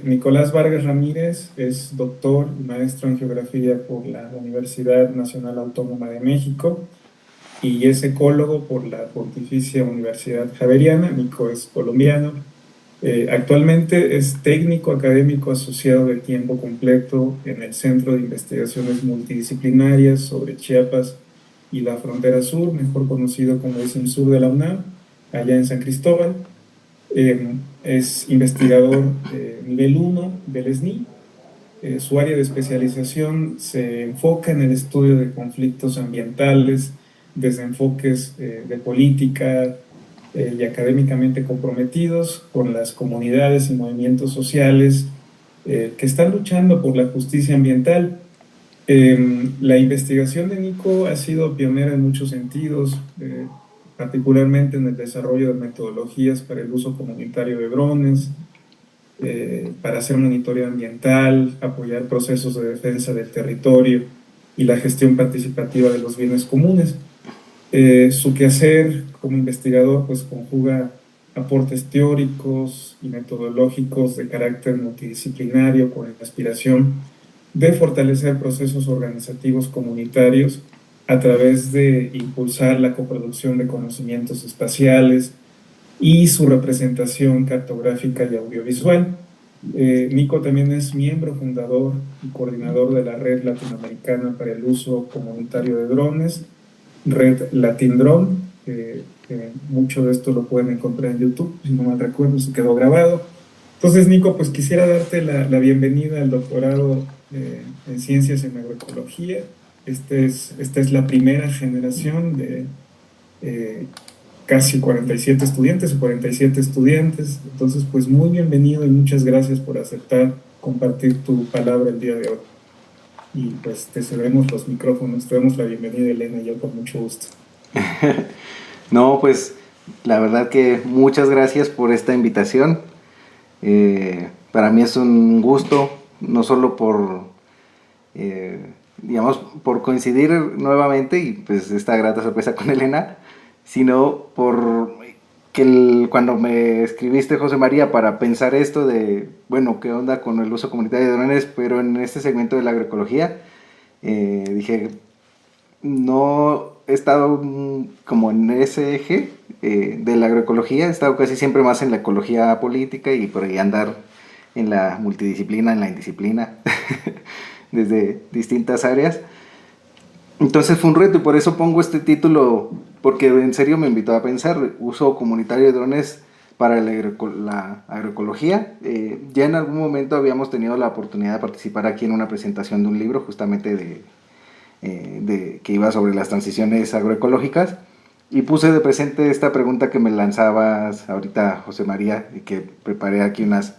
Nicolás Vargas Ramírez es doctor y maestro en geografía por la Universidad Nacional Autónoma de México y es ecólogo por la Pontificia Universidad Javeriana. Nico es colombiano. Actualmente es técnico académico asociado de tiempo completo en el Centro de Investigaciones Multidisciplinarias sobre Chiapas y la Frontera Sur, mejor conocido como el Sur de la UNAM, allá en San Cristóbal. Es investigador nivel 1 del SNI. Su área de especialización se enfoca en el estudio de conflictos ambientales desde enfoques de política y académicamente comprometidos con las comunidades y movimientos sociales que están luchando por la justicia ambiental. La investigación de Nico ha sido pionera en muchos sentidos, particularmente en el desarrollo de metodologías para el uso comunitario de drones, para hacer monitoreo ambiental, apoyar procesos de defensa del territorio y la gestión participativa de los bienes comunes. Su quehacer como investigador pues conjuga aportes teóricos y metodológicos de carácter multidisciplinario con la aspiración de fortalecer procesos organizativos comunitarios a través de impulsar la coproducción de conocimientos espaciales y su representación cartográfica y audiovisual. Nico también es miembro fundador y coordinador de la Red Latinoamericana para el Uso Comunitario de Drones, Red Latindrone, mucho de esto lo pueden encontrar en YouTube, si no mal recuerdo, se quedó grabado. Entonces, Nico, pues quisiera darte la bienvenida al doctorado en Ciencias en Agroecología. Esta es la primera generación de eh, casi 47 estudiantes o 47 estudiantes. Entonces, pues muy bienvenido y muchas gracias por aceptar compartir tu palabra el día de hoy. Y pues te cedemos los micrófonos, te damos la bienvenida, Elena, y yo con mucho gusto. No, pues la verdad que muchas gracias por esta invitación. Para mí es un gusto, no solo por, digamos, por coincidir nuevamente y pues esta grata sorpresa con Elena, sino por que cuando me escribiste, José María, para pensar esto de, bueno, qué onda con el uso comunitario de drones, pero en este segmento de la agroecología, dije, no he estado como en ese eje de la agroecología, he estado casi siempre más en la ecología política y por ahí andar en la multidisciplina, en la indisciplina, desde distintas áreas. Entonces fue un reto y por eso pongo este título, porque en serio me invitó a pensar, uso comunitario de drones para la agroecología. Ya en algún momento habíamos tenido la oportunidad de participar aquí en una presentación de un libro justamente que iba sobre las transiciones agroecológicas y puse de presente esta pregunta que me lanzabas ahorita, José María, y que preparé aquí unas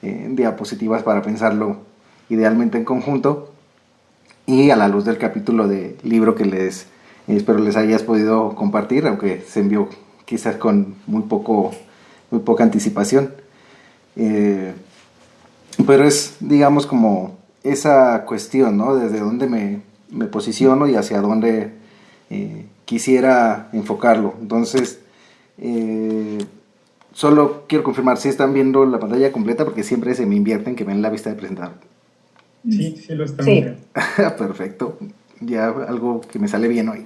diapositivas para pensarlo idealmente en conjunto y a la luz del capítulo de libro que espero les hayas podido compartir, aunque se envió quizás con muy poca anticipación, pero es, digamos, como esa cuestión, ¿no? Desde dónde me posiciono y hacia dónde quisiera enfocarlo. Entonces, solo quiero confirmar si están viendo la pantalla completa, porque siempre se me invierten que ven la vista de presentador. Sí, sí lo estamos viendo. Perfecto, ya algo que me sale bien hoy.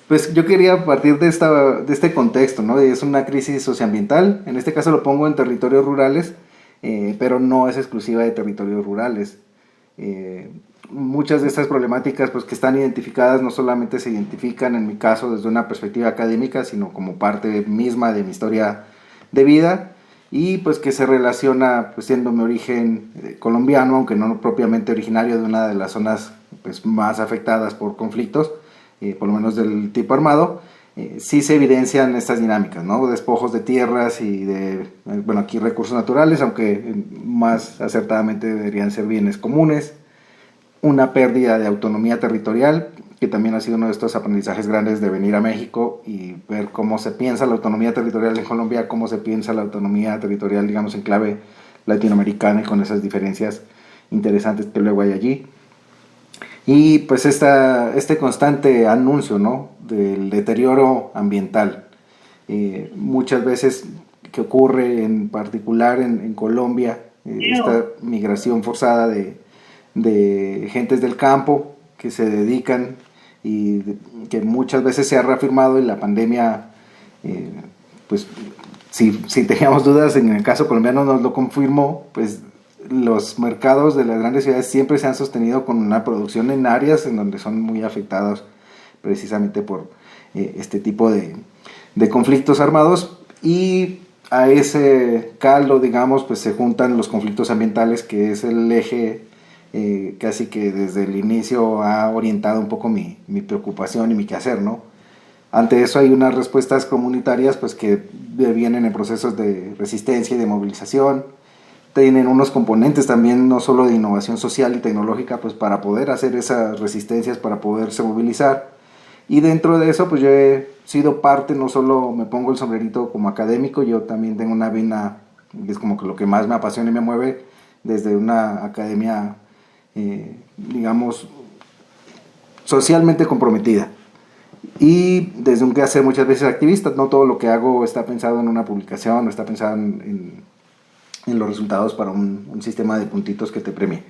Pues yo quería partir de este contexto, ¿no? Es una crisis socioambiental, en este caso lo pongo en territorios rurales, pero no es exclusiva de territorios rurales. Muchas de estas problemáticas pues, que están identificadas no solamente se identifican en mi caso desde una perspectiva académica, sino como parte misma de mi historia de vida y pues que se relaciona pues, siendo mi origen colombiano, aunque no propiamente originario de una de las zonas pues, más afectadas por conflictos, por lo menos del tipo armado. Sí se evidencian estas dinámicas, ¿no? Despojos de tierras y de, bueno, aquí recursos naturales, aunque más acertadamente deberían ser bienes comunes, una pérdida de autonomía territorial, que también ha sido uno de estos aprendizajes grandes de venir a México y ver cómo se piensa la autonomía territorial en Colombia, cómo se piensa la autonomía territorial, digamos, en clave latinoamericana y con esas diferencias interesantes que luego hay allí. Y pues este constante anuncio, ¿no? Del deterioro ambiental. Muchas veces que ocurre en particular en Colombia, esta migración forzada de gentes del campo que se dedican y que muchas veces se ha reafirmado en la pandemia, pues si teníamos dudas, en el caso colombiano nos lo confirmó, pues los mercados de las grandes ciudades siempre se han sostenido con una producción en áreas en donde son muy afectados precisamente por este tipo de conflictos armados, y a ese caldo, digamos, pues se juntan los conflictos ambientales, que es el eje casi que desde el inicio ha orientado un poco mi preocupación y mi quehacer, ¿no? Ante eso hay unas respuestas comunitarias pues que vienen en procesos de resistencia y de movilización, tienen unos componentes también no solo de innovación social y tecnológica pues para poder hacer esas resistencias, para poderse movilizar, y dentro de eso pues yo he sido parte, no solo me pongo el sombrerito como académico, yo también tengo una vena, es como que lo que más me apasiona y me mueve desde una academia digamos socialmente comprometida, y desde un quehacer muchas veces activista. No todo lo que hago está pensado en una publicación o está pensado en los resultados para un sistema de puntitos que te premie.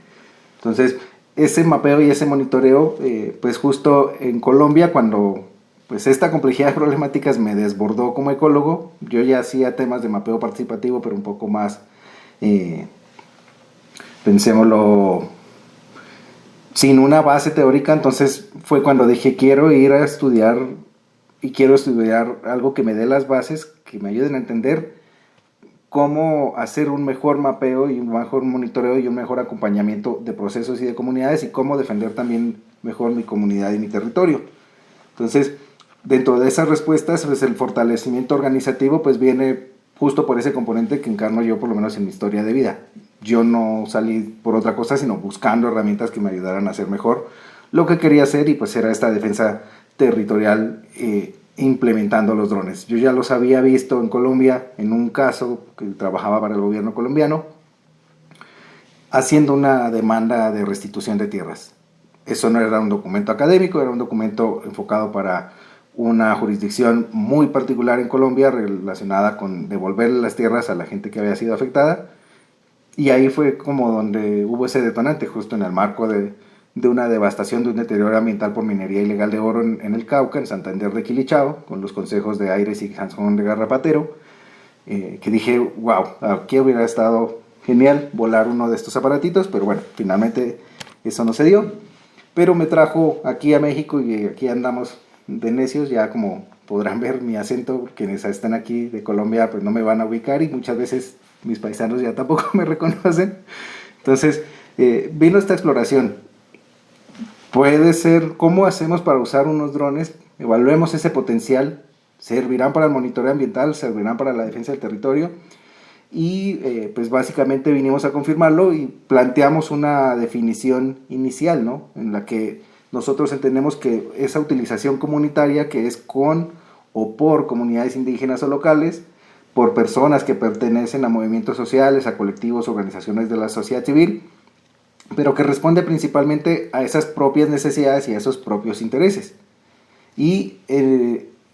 Entonces, ese mapeo y ese monitoreo, pues justo en Colombia, cuando pues esta complejidad de problemáticas me desbordó como ecólogo, yo ya hacía temas de mapeo participativo, pero un poco más, pensémoslo, sin una base teórica. Entonces fue cuando dije, quiero ir a estudiar, y quiero estudiar algo que me dé las bases, que me ayuden a entender cómo hacer un mejor mapeo y un mejor monitoreo y un mejor acompañamiento de procesos y de comunidades, y cómo defender también mejor mi comunidad y mi territorio. Entonces, dentro de esas respuestas, pues el fortalecimiento organizativo pues viene justo por ese componente que encarno yo, por lo menos en mi historia de vida. Yo no salí por otra cosa, sino buscando herramientas que me ayudaran a hacer mejor lo que quería hacer, y pues era esta defensa territorial implementando los drones. Yo ya los había visto en Colombia, en un caso que trabajaba para el gobierno colombiano, haciendo una demanda de restitución de tierras. Eso no era un documento académico, era un documento enfocado para una jurisdicción muy particular en Colombia relacionada con devolverle las tierras a la gente que había sido afectada. Y ahí fue como donde hubo ese detonante, justo en el marco de una devastación, de un deterioro ambiental por minería ilegal de oro en el Cauca, en Santander de Quilichao, con los consejos de Aires y Sansón de Garrapatero, que dije, wow, aquí hubiera estado genial volar uno de estos aparatitos, pero bueno, finalmente eso no se dio. Pero me trajo aquí a México, y aquí andamos de necios, ya como podrán ver mi acento, quienes están aquí de Colombia pues no me van a ubicar, y muchas veces mis paisanos ya tampoco me reconocen. Entonces vino esta exploración. Puede ser, ¿cómo hacemos para usar unos drones? Evaluemos ese potencial. Servirán para el monitoreo ambiental, servirán para la defensa del territorio, y pues básicamente vinimos a confirmarlo y planteamos una definición inicial, ¿no? En la que nosotros entendemos que esa utilización comunitaria, que es con o por comunidades indígenas o locales, por personas que pertenecen a movimientos sociales, a colectivos, organizaciones de la sociedad civil, pero que responde principalmente a esas propias necesidades y a esos propios intereses. Y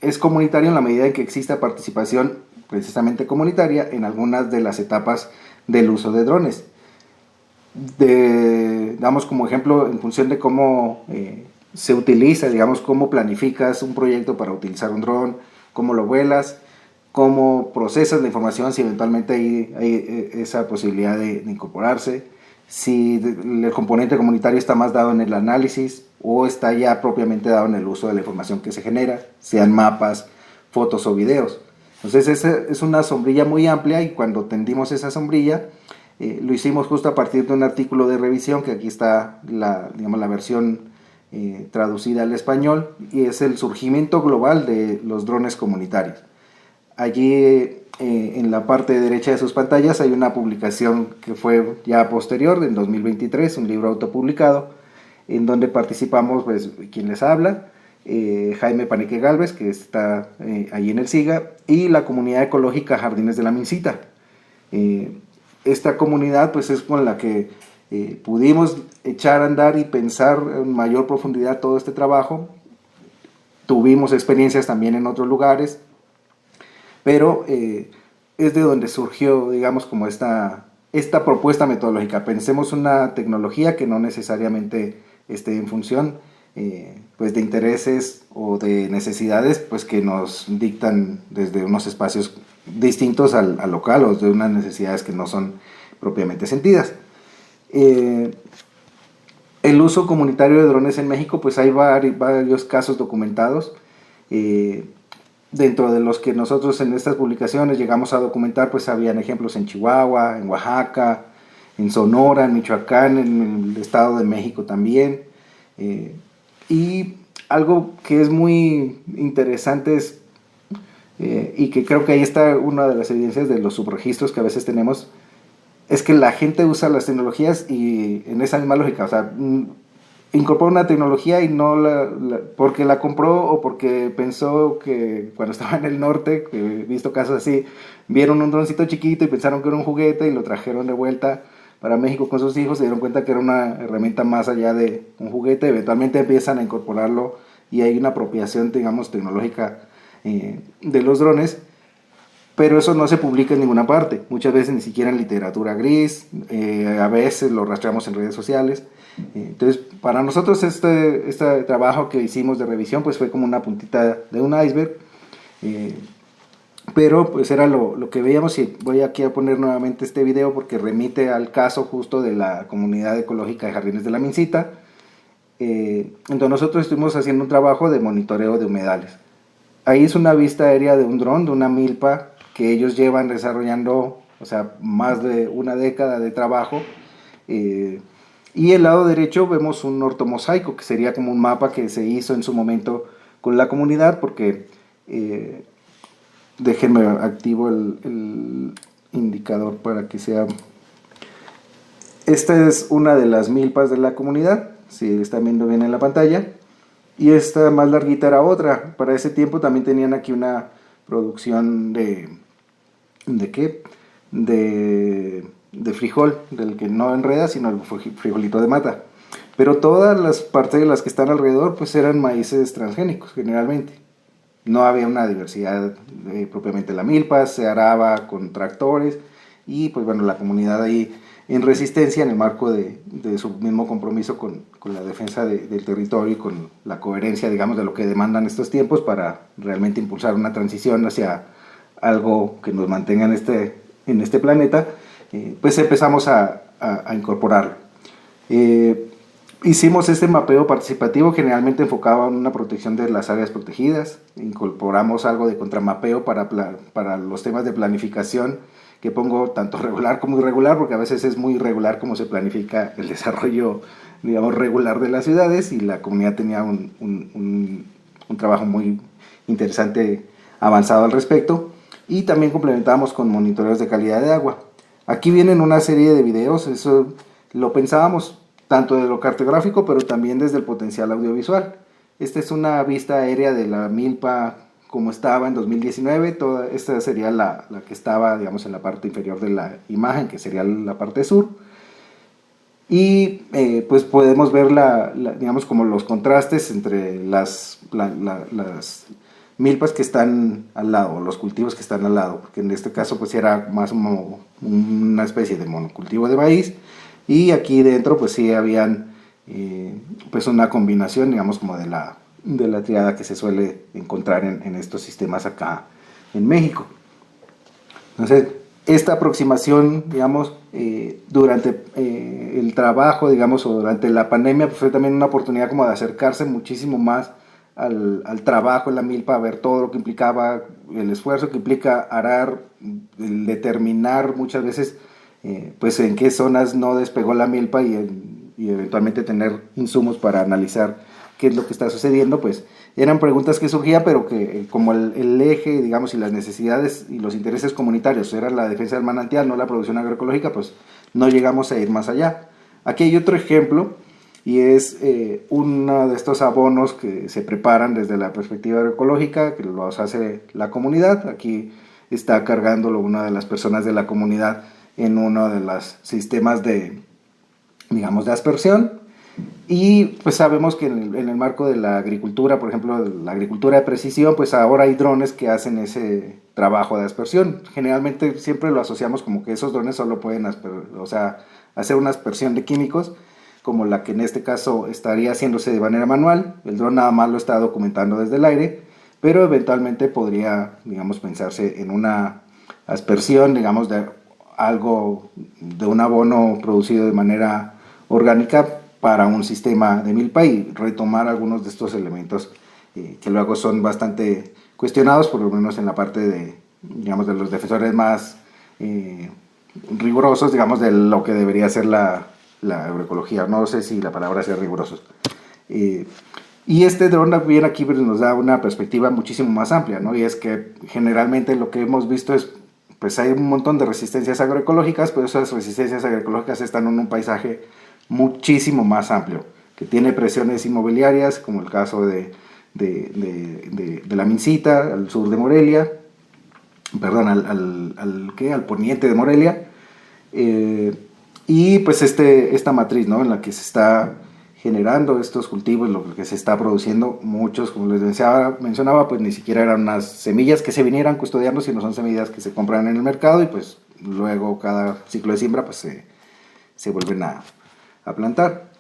es comunitario en la medida en que exista participación precisamente comunitaria en algunas de las etapas del uso de drones. Damos como ejemplo, en función de cómo se utiliza, digamos, cómo planificas un proyecto para utilizar un dron, cómo lo vuelas, cómo procesas la información, si eventualmente hay esa posibilidad de incorporarse, si el componente comunitario está más dado en el análisis o está ya propiamente dado en el uso de la información que se genera, sean mapas, fotos o videos. Entonces esa es una sombrilla muy amplia, y cuando tendimos esa sombrilla lo hicimos justo a partir de un artículo de revisión, que aquí está la versión traducida al español, y es el surgimiento global de los drones comunitarios. Allí en la parte derecha de sus pantallas hay una publicación que fue ya posterior, en 2023, un libro autopublicado, en donde participamos, pues, quien les habla, Jaime Paneque Galvez, que está allí en el SIGA, y la comunidad ecológica Jardines de la Mincita. Esta comunidad pues es con la que pudimos echar a andar y pensar en mayor profundidad todo este trabajo. Tuvimos experiencias también en otros lugares, pero es de donde surgió, digamos, como esta propuesta metodológica. Pensemos una tecnología que no necesariamente esté en función pues de intereses o de necesidades pues que nos dictan desde unos espacios distintos al local o de unas necesidades que no son propiamente sentidas. El uso comunitario de drones en México, pues hay varios casos documentados. Eh, Dentro de los que nosotros en estas publicaciones llegamos a documentar, pues habían ejemplos en Chihuahua, en Oaxaca, en Sonora, en Michoacán, en el Estado de México también. Y algo que es muy interesante es, y que creo que ahí está una de las evidencias de los subregistros que a veces tenemos, es que la gente usa las tecnologías y en esa misma lógica, o sea, incorpora una tecnología y no porque la compró o porque pensó que cuando estaba en el norte, he visto casos así, vieron un droncito chiquito y pensaron que era un juguete y lo trajeron de vuelta para México con sus hijos, se dieron cuenta que era una herramienta más allá de un juguete, eventualmente empiezan a incorporarlo y hay una apropiación, digamos, tecnológica de los drones, pero eso no se publica en ninguna parte, muchas veces ni siquiera en literatura gris, a veces lo rastreamos en redes sociales. Entonces, para nosotros este trabajo que hicimos de revisión pues fue como una puntita de un iceberg, pero pues era lo que veíamos, y voy aquí a poner nuevamente este video porque remite al caso justo de la comunidad ecológica de Jardines de la Mincita. Entonces nosotros estuvimos haciendo un trabajo de monitoreo de humedales. Ahí es una vista aérea de un dron, de una milpa que ellos llevan desarrollando, o sea, más de una década de trabajo. Y el lado derecho vemos un ortomosaico, que sería como un mapa que se hizo en su momento con la comunidad, porque déjenme activo el indicador para que sea. Esta es una de las milpas de la comunidad, si están viendo bien en la pantalla. Y esta más larguita era otra. Para ese tiempo también tenían aquí una producción ¿de qué? De frijol, del que no enreda, sino el frijolito de mata. Pero todas las parcelas que están alrededor pues eran maíces transgénicos generalmente. No había una diversidad propiamente la milpa, se araba con tractores y pues bueno, la comunidad ahí en resistencia en el marco de su mismo compromiso con la defensa del territorio y con la coherencia, digamos, de lo que demandan estos tiempos para realmente impulsar una transición hacia algo que nos mantenga en este planeta, pues empezamos a incorporarlo. Hicimos este mapeo participativo generalmente enfocado en una protección de las áreas protegidas, incorporamos algo de contramapeo para los temas de planificación, que pongo tanto regular como irregular, porque a veces es muy irregular cómo se planifica el desarrollo, digamos, regular de las ciudades, y la comunidad tenía un trabajo muy interesante avanzado al respecto, y también complementamos con monitoreos de calidad de agua. Aquí vienen una serie de videos, eso lo pensábamos tanto de lo cartográfico, pero también desde el potencial audiovisual. Esta es una vista aérea de la milpa como estaba en 2019, toda esta sería la que estaba, digamos, en la parte inferior de la imagen, que sería la parte sur. Y pues podemos ver digamos, como los contrastes entre las milpas que están al lado, los cultivos que están al lado, porque en este caso pues era más como una especie de monocultivo de maíz, y aquí dentro pues sí habían pues una combinación, digamos, como de la triada que se suele encontrar en estos sistemas acá en México. Entonces, esta aproximación, digamos, durante el trabajo, digamos, o durante la pandemia, pues fue también una oportunidad como de acercarse muchísimo más al trabajo en la milpa, a ver todo lo que implicaba, el esfuerzo que implica arar, el determinar muchas veces pues en qué zonas no despegó la milpa y eventualmente tener insumos para analizar qué es lo que está sucediendo. Pues eran preguntas que surgían, pero que como el eje, digamos, y las necesidades y los intereses comunitarios era la defensa del manantial, no la producción agroecológica, pues no llegamos a ir más allá. Aquí hay otro ejemplo, y es uno de estos abonos que se preparan desde la perspectiva agroecológica, que los hace la comunidad. Aquí está cargándolo una de las personas de la comunidad en uno de los sistemas de, digamos, de aspersión. Y pues sabemos que en el marco de la agricultura, por ejemplo, la agricultura de precisión, pues ahora hay drones que hacen ese trabajo de aspersión. Generalmente siempre lo asociamos como que esos drones solo pueden o sea, hacer una aspersión de químicos, como la que en este caso estaría haciéndose de manera manual. El dron nada más lo está documentando desde el aire, pero eventualmente podría, digamos, pensarse en una aspersión, digamos, de algo, de un abono producido de manera orgánica para un sistema de milpa y retomar algunos de estos elementos que luego son bastante cuestionados, por lo menos en la parte de, digamos, de los defensores más rigurosos, digamos, de lo que debería ser la agroecología. No sé si la palabra sea rigurosos. Y este dron también aquí nos da una perspectiva muchísimo más amplia, ¿no? Y es que generalmente lo que hemos visto es, pues hay un montón de resistencias agroecológicas, pero esas resistencias agroecológicas están en un paisaje muchísimo más amplio, que tiene presiones inmobiliarias, como el caso de la Mincita, al sur de Morelia, perdón, al poniente de Morelia, y pues esta matriz, ¿no?, en la que se está generando estos cultivos, lo que se está produciendo, muchos, como les mencionaba, pues ni siquiera eran unas semillas que se vinieran custodiando, sino son semillas que se compran en el mercado y pues luego cada ciclo de siembra pues se vuelven a plantar.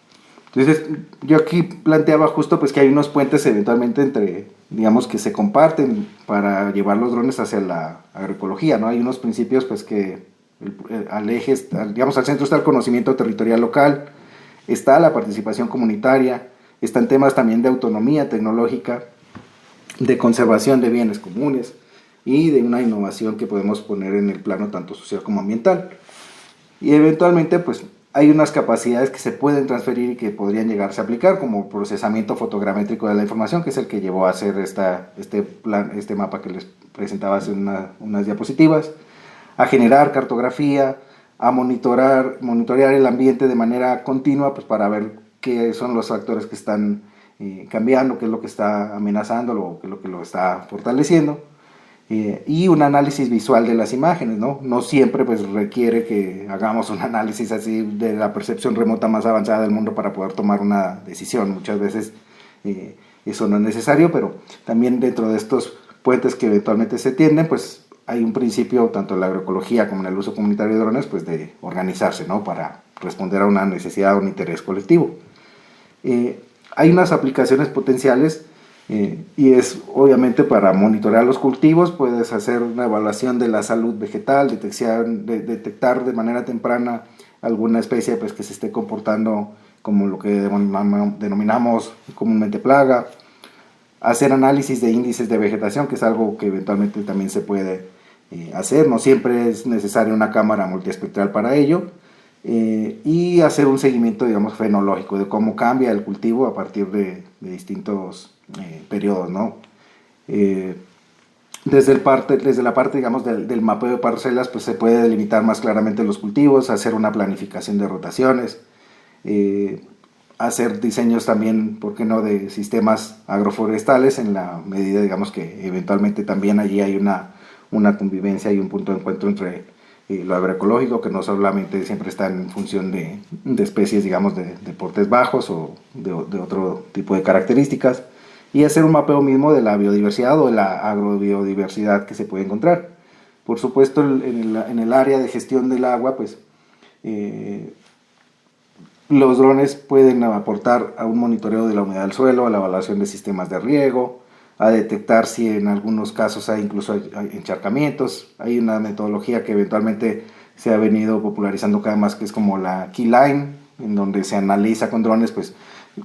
Entonces yo aquí planteaba justo pues que hay unos puentes eventualmente entre, digamos, que se comparten para llevar los drones hacia la agroecología, ¿no? Hay unos principios pues que al eje, digamos, al centro está el conocimiento territorial local, está la participación comunitaria, están temas también de autonomía tecnológica, de conservación de bienes comunes y de una innovación que podemos poner en el plano tanto social como ambiental. Y eventualmente pues hay unas capacidades que se pueden transferir y que podrían llegarse a aplicar, como procesamiento fotogramétrico de la información, que es el que llevó a hacer este mapa que les presentaba hace unas diapositivas, a generar cartografía, a monitorear el ambiente de manera continua, pues para ver qué son los factores que están cambiando, qué es lo que está amenazando, qué es lo que lo está fortaleciendo. Y un análisis visual de las imágenes, ¿no? No siempre pues requiere que hagamos un análisis así de la percepción remota más avanzada del mundo para poder tomar una decisión. Muchas veces eso no es necesario, pero también dentro de estos puentes que eventualmente se tienden, pues hay un principio, tanto en la agroecología como en el uso comunitario de drones, pues de organizarse, ¿no?, para responder a una necesidad o un interés colectivo. Hay unas aplicaciones potenciales y es obviamente para monitorear los cultivos. Puedes hacer una evaluación de la salud vegetal, detectar de manera temprana alguna especie pues, que se esté comportando como lo que denominamos comúnmente plaga, hacer análisis de índices de vegetación, que es algo que eventualmente también se puede hacer, no siempre es necesaria una cámara multiespectral para ello, y hacer un seguimiento, digamos, fenológico de cómo cambia el cultivo a partir de distintos periodos, ¿no? Desde la parte, digamos, del mapeo de parcelas, pues se puede delimitar más claramente los cultivos, hacer una planificación de rotaciones, hacer diseños también, ¿por qué no?, de sistemas agroforestales, en la medida, digamos, que eventualmente también allí hay una convivencia y un punto de encuentro entre lo agroecológico, que no solamente siempre está en función de especies, digamos, de portes bajos o de otro tipo de características, y hacer un mapeo mismo de la biodiversidad o de la agrobiodiversidad que se puede encontrar. Por supuesto, en el área de gestión del agua, pues los drones pueden aportar a un monitoreo de la humedad del suelo, a la evaluación de sistemas de riego, a detectar si en algunos casos hay incluso encharcamientos. Hay una metodología que eventualmente se ha venido popularizando cada vez más, que es como la Keyline, en donde se analiza con drones pues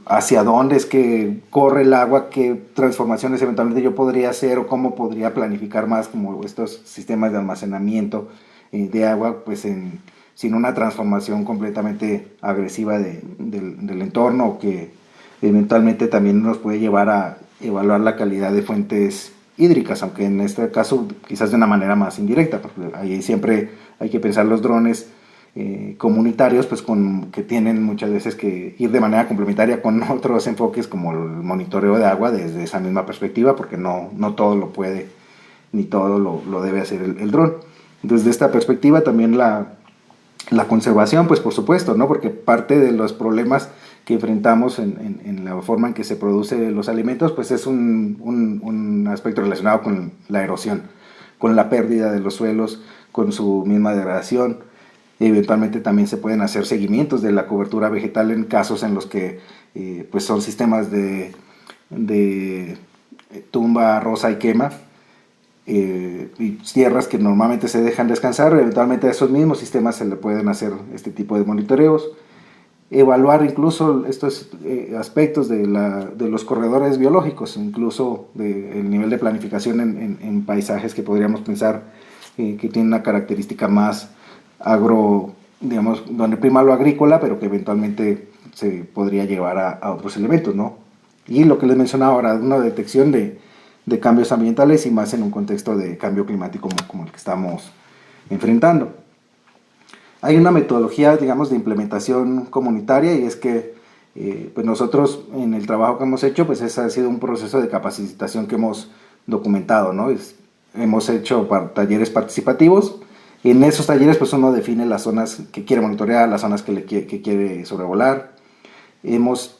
hacia dónde es que corre el agua, qué transformaciones eventualmente yo podría hacer o cómo podría planificar más como estos sistemas de almacenamiento de agua, pues sin una transformación completamente agresiva del entorno, o que eventualmente también nos puede llevar a evaluar la calidad de fuentes hídricas, aunque en este caso quizás de una manera más indirecta, porque ahí siempre hay que pensar los drones comunitarios, pues que tienen muchas veces que ir de manera complementaria con otros enfoques como el monitoreo de agua desde esa misma perspectiva, porque no todo lo puede ni todo lo debe hacer el dron. Desde esta perspectiva también la conservación, pues por supuesto, ¿no? Porque parte de los problemas que enfrentamos en la forma en que se producen los alimentos, pues es un aspecto relacionado con la erosión, con la pérdida de los suelos, con su misma degradación. Eventualmente también se pueden hacer seguimientos de la cobertura vegetal en casos en los que pues son sistemas de tumba, roza y quema, y tierras que normalmente se dejan descansar. Eventualmente a esos mismos sistemas se le pueden hacer este tipo de monitoreos, evaluar incluso estos aspectos de los corredores biológicos, incluso el nivel de planificación en paisajes que podríamos pensar que tienen una característica más agro, digamos, donde prima lo agrícola, pero que eventualmente se podría llevar a otros elementos, ¿no? Y lo que les mencionaba ahora, una detección de cambios ambientales y más en un contexto de cambio climático como el que estamos enfrentando. Hay una metodología, digamos, de implementación comunitaria, y es que pues nosotros en el trabajo que hemos hecho, pues ese ha sido un proceso de capacitación que hemos documentado, ¿no? Hemos hecho talleres participativos. En esos talleres pues uno define las zonas que quiere monitorear, las zonas que quiere sobrevolar. Hemos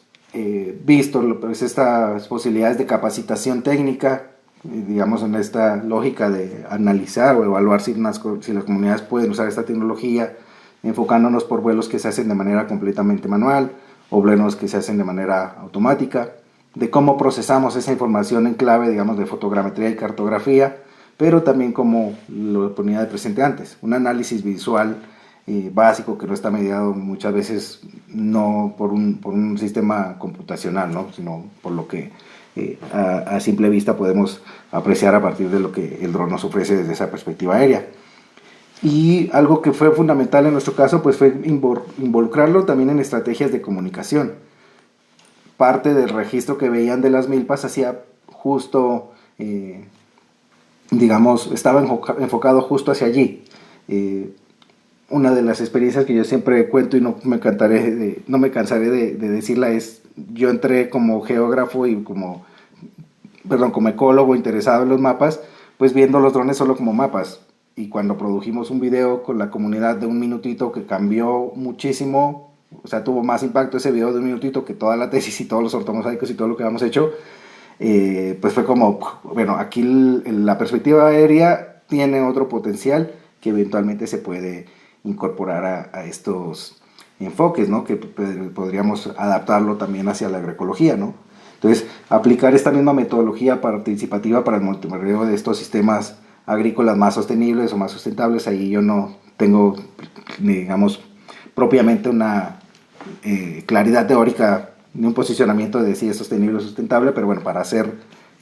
visto pues, estas posibilidades de capacitación técnica, digamos en esta lógica de analizar o evaluar si las comunidades pueden usar esta tecnología, enfocándonos por vuelos que se hacen de manera completamente manual o vuelos que se hacen de manera automática, de cómo procesamos esa información en clave, digamos, de fotogrametría y cartografía, pero también como lo ponía de presente antes, un análisis visual básico que no está mediado muchas veces no por un sistema computacional, ¿no? Sino por lo que a simple vista podemos apreciar a partir de lo que el dron nos ofrece desde esa perspectiva aérea. Y algo que fue fundamental en nuestro caso pues fue involucrarlo también en estrategias de comunicación. Parte del registro que veían de las milpas hacía justo, digamos, estaba enfocado justo hacia allí. Una de las experiencias que yo siempre cuento y no me cansaré de decirla es, yo entré como geógrafo y como ecólogo interesado en los mapas, pues viendo los drones solo como mapas. Y cuando produjimos un video con la comunidad de 1 minutito que cambió muchísimo, o sea, tuvo más impacto ese video de 1 minutito que toda la tesis y todos los ortomosaicos y todo lo que habíamos hecho, pues fue como, bueno, aquí la perspectiva aérea tiene otro potencial que eventualmente se puede incorporar a estos enfoques, ¿no? Que podríamos adaptarlo también hacia la agroecología, ¿no? Entonces, aplicar esta misma metodología participativa para el monitoreo de estos sistemas agrícolas más sostenibles o más sustentables, ahí yo no tengo, digamos, propiamente una claridad teórica ni un posicionamiento de si es sostenible o sustentable, pero bueno, para hacer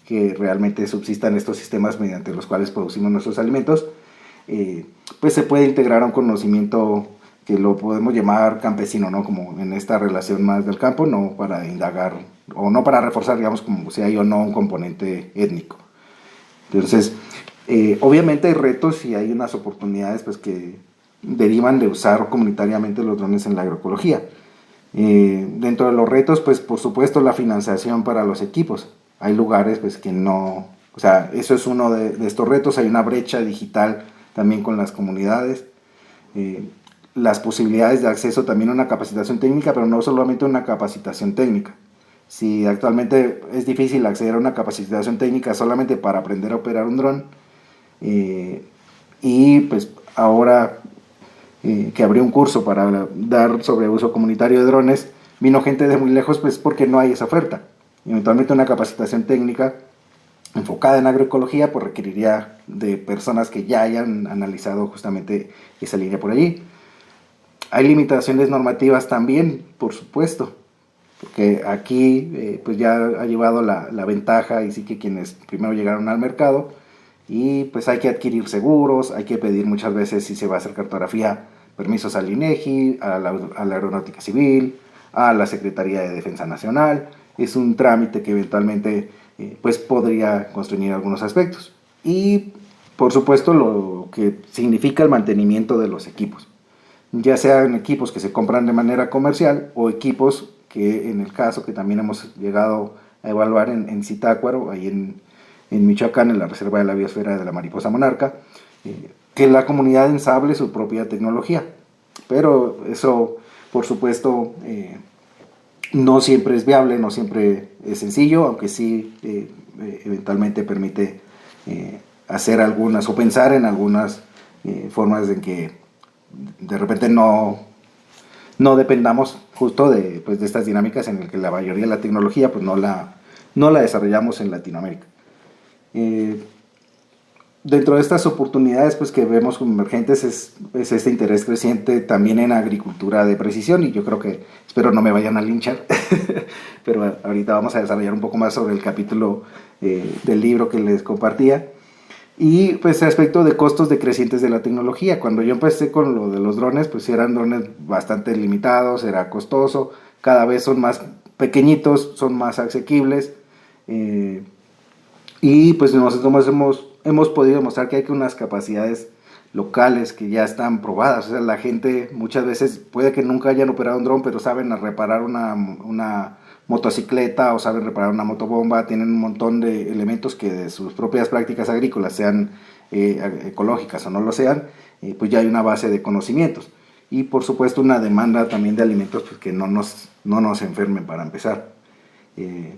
que realmente subsistan estos sistemas mediante los cuales producimos nuestros alimentos, pues se puede integrar a un conocimiento que lo podemos llamar campesino, ¿no? Como en esta relación más del campo, no para indagar o no para reforzar, digamos, como si hay o no un componente étnico. Entonces, obviamente hay retos y hay unas oportunidades pues, que derivan de usar comunitariamente los drones en la agroecología. Dentro de los retos, pues por supuesto la financiación para los equipos. Hay lugares pues que no, o sea, eso es uno de estos retos. Hay una brecha digital también con las comunidades. Las posibilidades de acceso también a una capacitación técnica, pero no solamente una capacitación técnica. Si actualmente es difícil acceder a una capacitación técnica solamente para aprender a operar un dron, y pues ahora que abrió un curso para dar sobre uso comunitario de drones, vino gente de muy lejos pues porque no hay esa oferta. Eventualmente una capacitación técnica enfocada en agroecología pues requeriría de personas que ya hayan analizado justamente esa línea por allí. Hay limitaciones normativas también, por supuesto, porque aquí pues ya ha llevado la ventaja y sí que quienes primero llegaron al mercado, y pues hay que adquirir seguros, hay que pedir muchas veces, si se va a hacer cartografía, permisos al INEGI, a la Aeronáutica Civil, a la Secretaría de Defensa Nacional. Es un trámite que eventualmente pues podría constreñir algunos aspectos. Y por supuesto lo que significa el mantenimiento de los equipos, ya sean equipos que se compran de manera comercial o equipos que en el caso que también hemos llegado a evaluar en Zitácuaro, ahí en Michoacán, en la Reserva de la Biosfera de la Mariposa Monarca, que la comunidad ensable su propia tecnología. Pero eso, por supuesto, No siempre es viable, no siempre es sencillo, aunque sí eventualmente permite hacer algunas o pensar en algunas formas en que de repente no dependamos justo de, pues, de estas dinámicas en las que la mayoría de la tecnología pues no la desarrollamos en Latinoamérica. Eh, Dentro de estas oportunidades pues, que vemos como emergentes es este interés creciente también en agricultura de precisión, y yo creo que, espero no me vayan a linchar, pero ahorita vamos a desarrollar un poco más sobre el capítulo del libro que les compartía. Y pues aspecto de costos decrecientes de la tecnología. Cuando yo empecé con lo de los drones, pues eran drones bastante limitados, era costoso, cada vez son más pequeñitos, son más asequibles, eh, y pues nosotros hemos podido demostrar que hay unas capacidades locales que ya están probadas. O sea, la gente muchas veces puede que nunca hayan operado un dron, pero saben reparar una motocicleta o saben reparar una motobomba, tienen un montón de elementos que de sus propias prácticas agrícolas, sean ecológicas o no lo sean, pues ya hay una base de conocimientos. Y por supuesto una demanda también de alimentos pues, que no nos enfermen para empezar. Eh,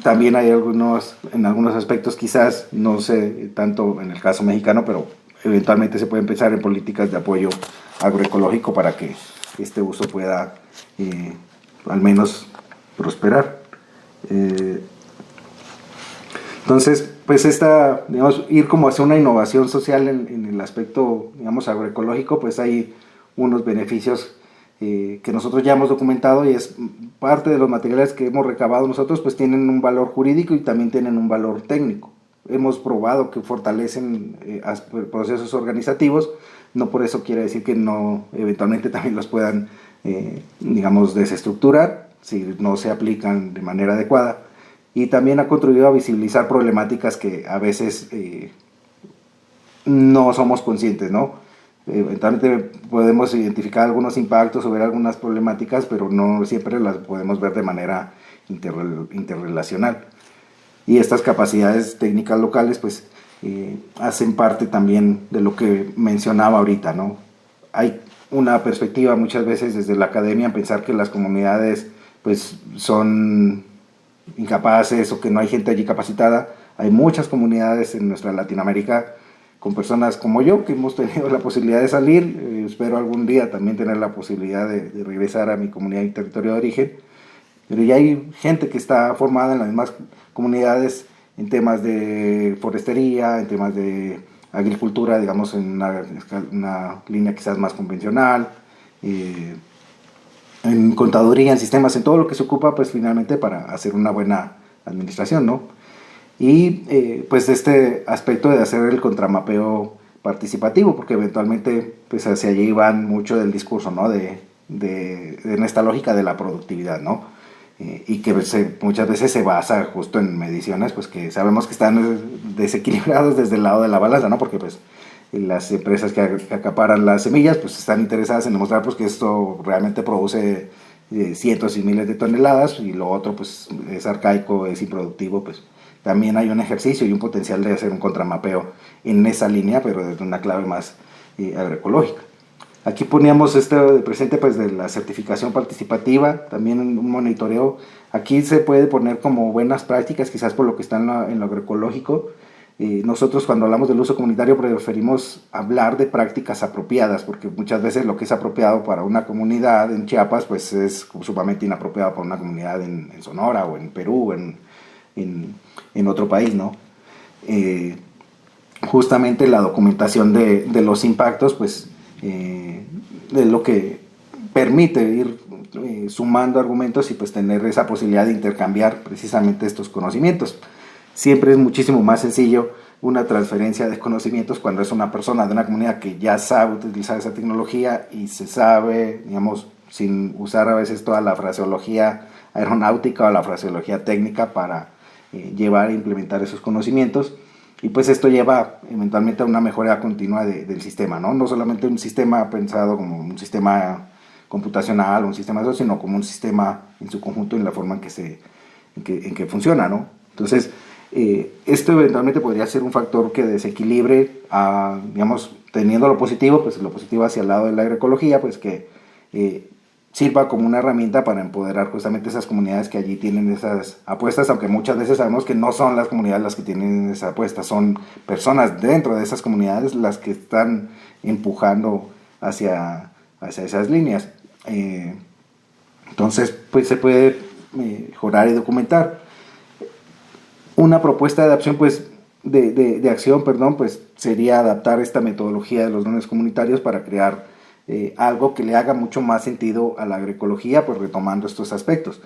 También hay en algunos aspectos quizás, no sé tanto en el caso mexicano, pero eventualmente se pueden pensar en políticas de apoyo agroecológico para que este uso pueda al menos prosperar. Eh, entonces, pues digamos, ir como hacia una innovación social en el aspecto, digamos, agroecológico, pues hay unos beneficios que nosotros ya hemos documentado, y es parte de los materiales que hemos recabado nosotros, pues tienen un valor jurídico y también tienen un valor técnico. Hemos probado que fortalecen procesos organizativos, no por eso quiere decir que no eventualmente también los puedan, digamos, desestructurar si no se aplican de manera adecuada. Y también ha contribuido a visibilizar problemáticas que a veces no somos conscientes, ¿no? Eventualmente podemos identificar algunos impactos o ver algunas problemáticas, pero no siempre las podemos ver de manera interrelacional. Y estas capacidades técnicas locales pues hacen parte también de lo que mencionaba ahorita, ¿no? Hay una perspectiva muchas veces desde la academia en pensar que las comunidades pues son incapaces o que no hay gente allí capacitada. Hay muchas comunidades en nuestra Latinoamérica con personas como yo, que hemos tenido la posibilidad de salir, espero algún día también tener la posibilidad de regresar a mi comunidad y territorio de origen, pero ya hay gente que está formada en las mismas comunidades en temas de forestería, en temas de agricultura, digamos en una línea quizás más convencional, en contaduría, en sistemas, en todo lo que se ocupa pues finalmente para hacer una buena administración, ¿no? Y pues este aspecto de hacer el contramapeo participativo, porque eventualmente pues hacia allí van mucho del discurso, ¿no? En esta lógica de la productividad, ¿no? Y que muchas veces se basa justo en mediciones pues que sabemos que están desequilibrados desde el lado de la balanza, ¿no? Porque pues las empresas que acaparan las semillas pues están interesadas en demostrar pues que esto realmente produce cientos y miles de toneladas, y lo otro pues es arcaico, es improductivo. Pues también hay un ejercicio y un potencial de hacer un contramapeo en esa línea, pero desde una clave más agroecológica. Aquí poníamos de presente pues de la certificación participativa, también un monitoreo. Aquí se puede poner como buenas prácticas, quizás por lo que está en lo agroecológico. Nosotros cuando hablamos del uso comunitario preferimos hablar de prácticas apropiadas, porque muchas veces lo que es apropiado para una comunidad en Chiapas pues es sumamente inapropiado para una comunidad en Sonora o en Perú, en otro país, ¿no? Justamente la documentación de los impactos pues es lo que permite ir sumando argumentos y pues tener esa posibilidad de intercambiar precisamente estos conocimientos. Siempre es muchísimo más sencillo una transferencia de conocimientos cuando es una persona de una comunidad que ya sabe utilizar esa tecnología y se sabe, digamos, sin usar a veces toda la fraseología aeronáutica o la fraseología técnica para llevar e implementar esos conocimientos. Y pues esto lleva eventualmente a una mejora continua del sistema, ¿no? No solamente un sistema pensado como un sistema computacional o un sistema de eso, sino como un sistema en su conjunto en la forma en que funciona, ¿no? Entonces, esto eventualmente podría ser un factor que desequilibre, digamos, teniendo lo positivo, pues lo positivo hacia el lado de la agroecología, pues que sirva como una herramienta para empoderar justamente esas comunidades que allí tienen esas apuestas, aunque muchas veces sabemos que no son las comunidades las que tienen esas apuestas, son personas dentro de esas comunidades las que están empujando hacia esas líneas. Entonces, pues se puede mejorar y documentar. Una propuesta de acción, pues, de acción, perdón, pues sería adaptar esta metodología de los drones comunitarios para crear algo que le haga mucho más sentido a la agroecología, pues retomando estos aspectos.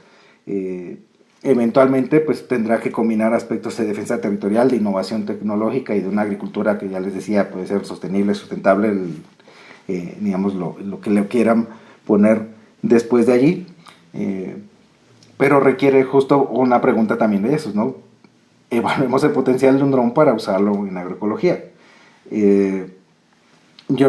Eventualmente, pues tendrá que combinar aspectos de defensa territorial, de innovación tecnológica y de una agricultura que ya les decía puede ser sostenible, sustentable, digamos lo que le quieran poner después de allí. Pero requiere justo una pregunta también de esos, ¿no? Evaluemos el potencial de un dron para usarlo en agroecología. Yo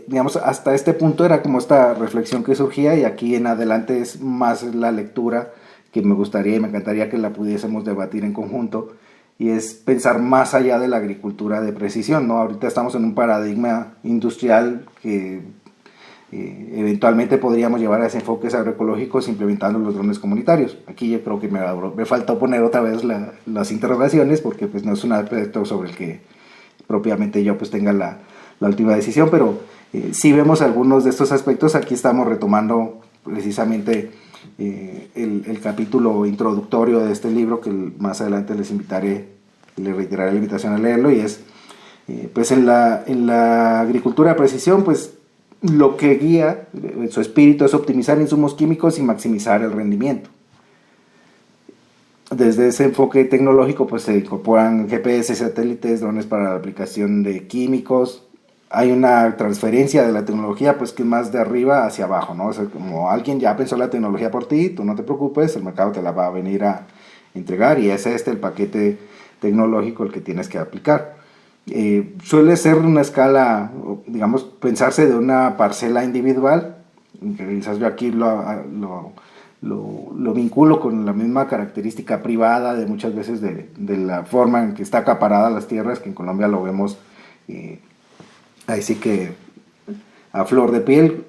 digamos, hasta este punto era como esta reflexión que surgía y aquí en adelante es más la lectura que me gustaría y me encantaría que la pudiésemos debatir en conjunto y es pensar más allá de la agricultura de precisión, ¿no? Ahorita estamos en un paradigma industrial que eventualmente podríamos llevar a ese enfoques agroecológicos implementando los drones comunitarios. Aquí yo creo que me faltó poner otra vez las interrogaciones porque pues no es un aspecto sobre el que propiamente yo pues tenga la última decisión, pero si vemos algunos de estos aspectos. Aquí estamos retomando precisamente el capítulo introductorio de este libro que más adelante les reiteraré la invitación a leerlo, y es pues en la agricultura de precisión pues lo que guía su espíritu es optimizar insumos químicos y maximizar el rendimiento. Desde ese enfoque tecnológico pues se incorporan GPS, satélites, drones para la aplicación de químicos. Hay una transferencia de la tecnología pues que es más de arriba hacia abajo, ¿no? O sea, como alguien ya pensó la tecnología por ti, tú no te preocupes, el mercado te la va a venir a entregar y es el paquete tecnológico el que tienes que aplicar. Suele ser una escala, digamos, pensarse de una parcela individual, quizás yo aquí lo vinculo con la misma característica privada de muchas veces de la forma en que está acaparada las tierras, que en Colombia lo vemos ahí sí que a flor de piel,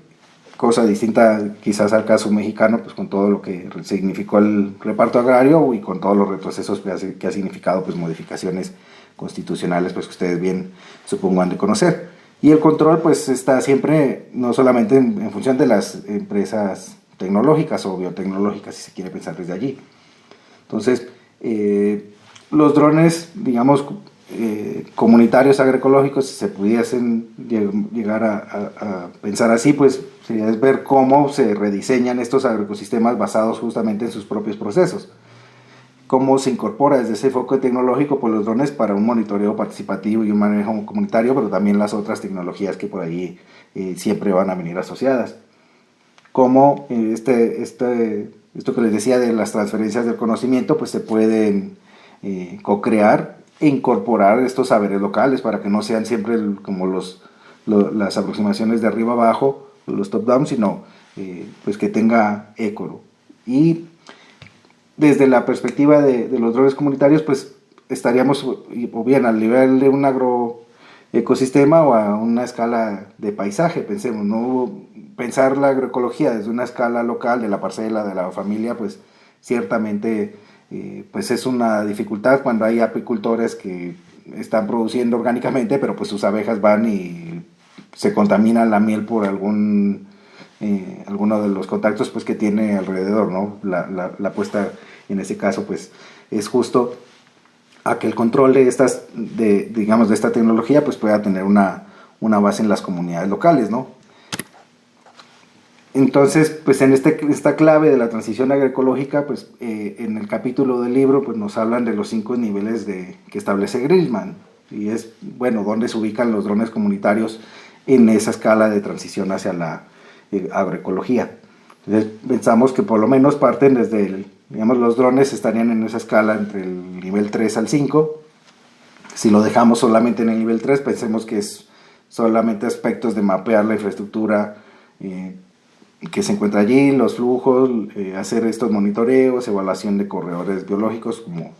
cosa distinta quizás al caso mexicano, pues con todo lo que significó el reparto agrario y con todos los retrocesos que ha significado pues modificaciones constitucionales pues que ustedes bien supongo han de conocer. Y el control pues está siempre no solamente en función de las empresas tecnológicas o biotecnológicas, si se quiere pensar desde allí. Entonces, los drones, digamos, comunitarios agroecológicos, si se pudiesen llegar a pensar así, pues sería ver cómo se rediseñan estos agroecosistemas basados justamente en sus propios procesos. Cómo se incorpora desde ese enfoque tecnológico por los drones para un monitoreo participativo y un manejo comunitario, pero también las otras tecnologías que por allí siempre van a venir asociadas. Cómo esto que les decía de las transferencias del conocimiento, pues se pueden co-crear e incorporar estos saberes locales para que no sean siempre como las aproximaciones de arriba abajo, los top-down, sino pues que tenga eco. Y desde la perspectiva de los drones comunitarios, pues estaríamos o bien al nivel de un agroecosistema o a una escala de paisaje, pensemos, ¿no? Pensar la agroecología desde una escala local, de la parcela, de la familia, pues ciertamente pues es una dificultad cuando hay apicultores que están produciendo orgánicamente, pero pues sus abejas van y se contaminan la miel por alguno de los contactos pues que tiene alrededor, ¿no? La apuesta en ese caso pues es justo a que el control de esta tecnología pues pueda tener una base en las comunidades locales, ¿no? Entonces, pues en esta clave de la transición agroecológica, pues en el capítulo del libro pues nos hablan de los 5 niveles que establece Grillman, y es, bueno, dónde se ubican los drones comunitarios en esa escala de transición hacia la agroecología. Entonces pensamos que por lo menos parten desde digamos, los drones estarían en esa escala entre el nivel 3 al 5. Si lo dejamos solamente en el nivel 3, pensemos que es solamente aspectos de mapear la infraestructura que se encuentra allí, los flujos, hacer estos monitoreos, evaluación de corredores biológicos, como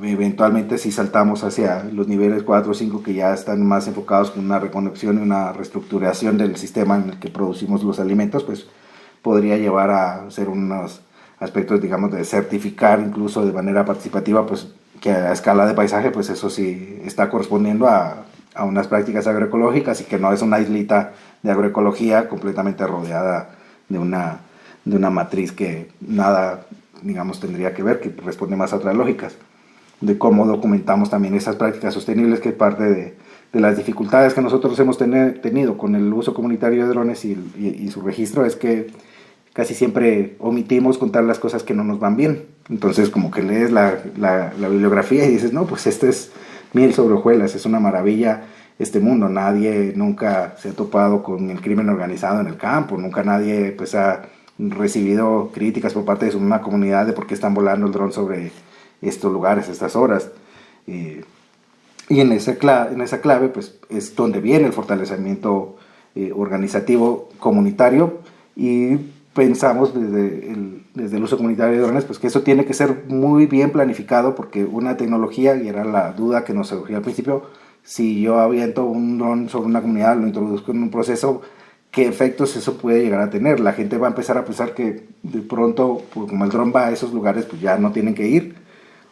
eventualmente si saltamos hacia los niveles 4 o 5 que ya están más enfocados en una reconexión y una reestructuración del sistema en el que producimos los alimentos, pues podría llevar a ser unos aspectos, digamos, de certificar incluso de manera participativa, pues que a escala de paisaje, pues eso sí está correspondiendo a unas prácticas agroecológicas y que no es una islita de agroecología completamente rodeada de una matriz que nada, digamos, tendría que ver, que responde más a otras lógicas, de cómo documentamos también esas prácticas sostenibles, que es parte de las dificultades que nosotros hemos tenido con el uso comunitario de drones y su registro, es que casi siempre omitimos contar las cosas que no nos van bien. Entonces como que lees la bibliografía y dices, no, pues este es miel sobre hojuelas, es una maravilla este mundo, nadie nunca se ha topado con el crimen organizado en el campo, nunca nadie pues ha recibido críticas por parte de su misma comunidad de por qué están volando el dron sobre estos lugares, estas horas. Y en esa clave pues es donde viene el fortalecimiento organizativo comunitario, y pensamos desde el uso comunitario de drones pues que eso tiene que ser muy bien planificado, porque una tecnología, y era la duda que nos surgió al principio, si yo aviento un dron sobre una comunidad, lo introduzco en un proceso, ¿qué efectos eso puede llegar a tener? La gente va a empezar a pensar que de pronto, pues, como el dron va a esos lugares, pues ya no tienen que ir,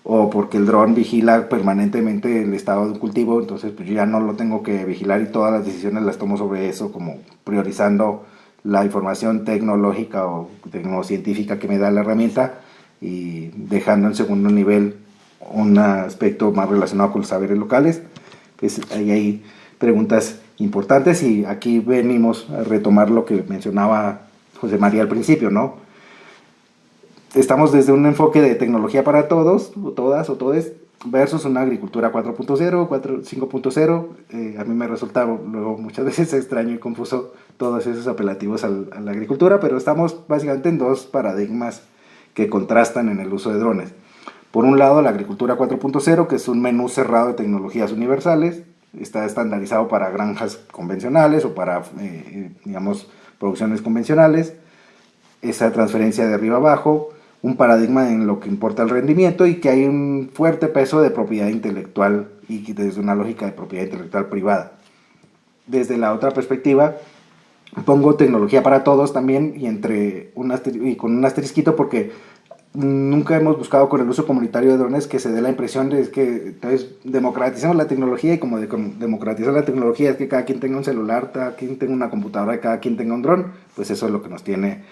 o porque el dron vigila permanentemente el estado de un cultivo, entonces pues yo ya no lo tengo que vigilar y todas las decisiones las tomo sobre eso, como priorizando la información tecnológica o tecnocientífica que me da la herramienta, y dejando en segundo nivel un aspecto más relacionado con los saberes locales. Pues ahí hay preguntas importantes, y aquí venimos a retomar lo que mencionaba José María al principio, ¿no? Estamos desde un enfoque de tecnología para todos, o todas, o todes, versus una agricultura 4.0, 5.0. A mí me resulta luego muchas veces extraño y confuso todos esos apelativos a la agricultura, pero estamos básicamente en dos paradigmas que contrastan en el uso de drones. Por un lado, la agricultura 4.0, que es un menú cerrado de tecnologías universales, está estandarizado para granjas convencionales o para, digamos, producciones convencionales. Esa transferencia de arriba abajo, un paradigma en lo que importa el rendimiento, y que hay un fuerte peso de propiedad intelectual, y desde una lógica de propiedad intelectual privada. Desde la otra perspectiva, pongo tecnología para todos también, y con un asterisquito, porque nunca hemos buscado con el uso comunitario de drones que se dé la impresión de que entonces democratizamos la tecnología, y como democratizar la tecnología es que cada quien tenga un celular, cada quien tenga una computadora, cada quien tenga un dron. Pues eso es lo que nos tiene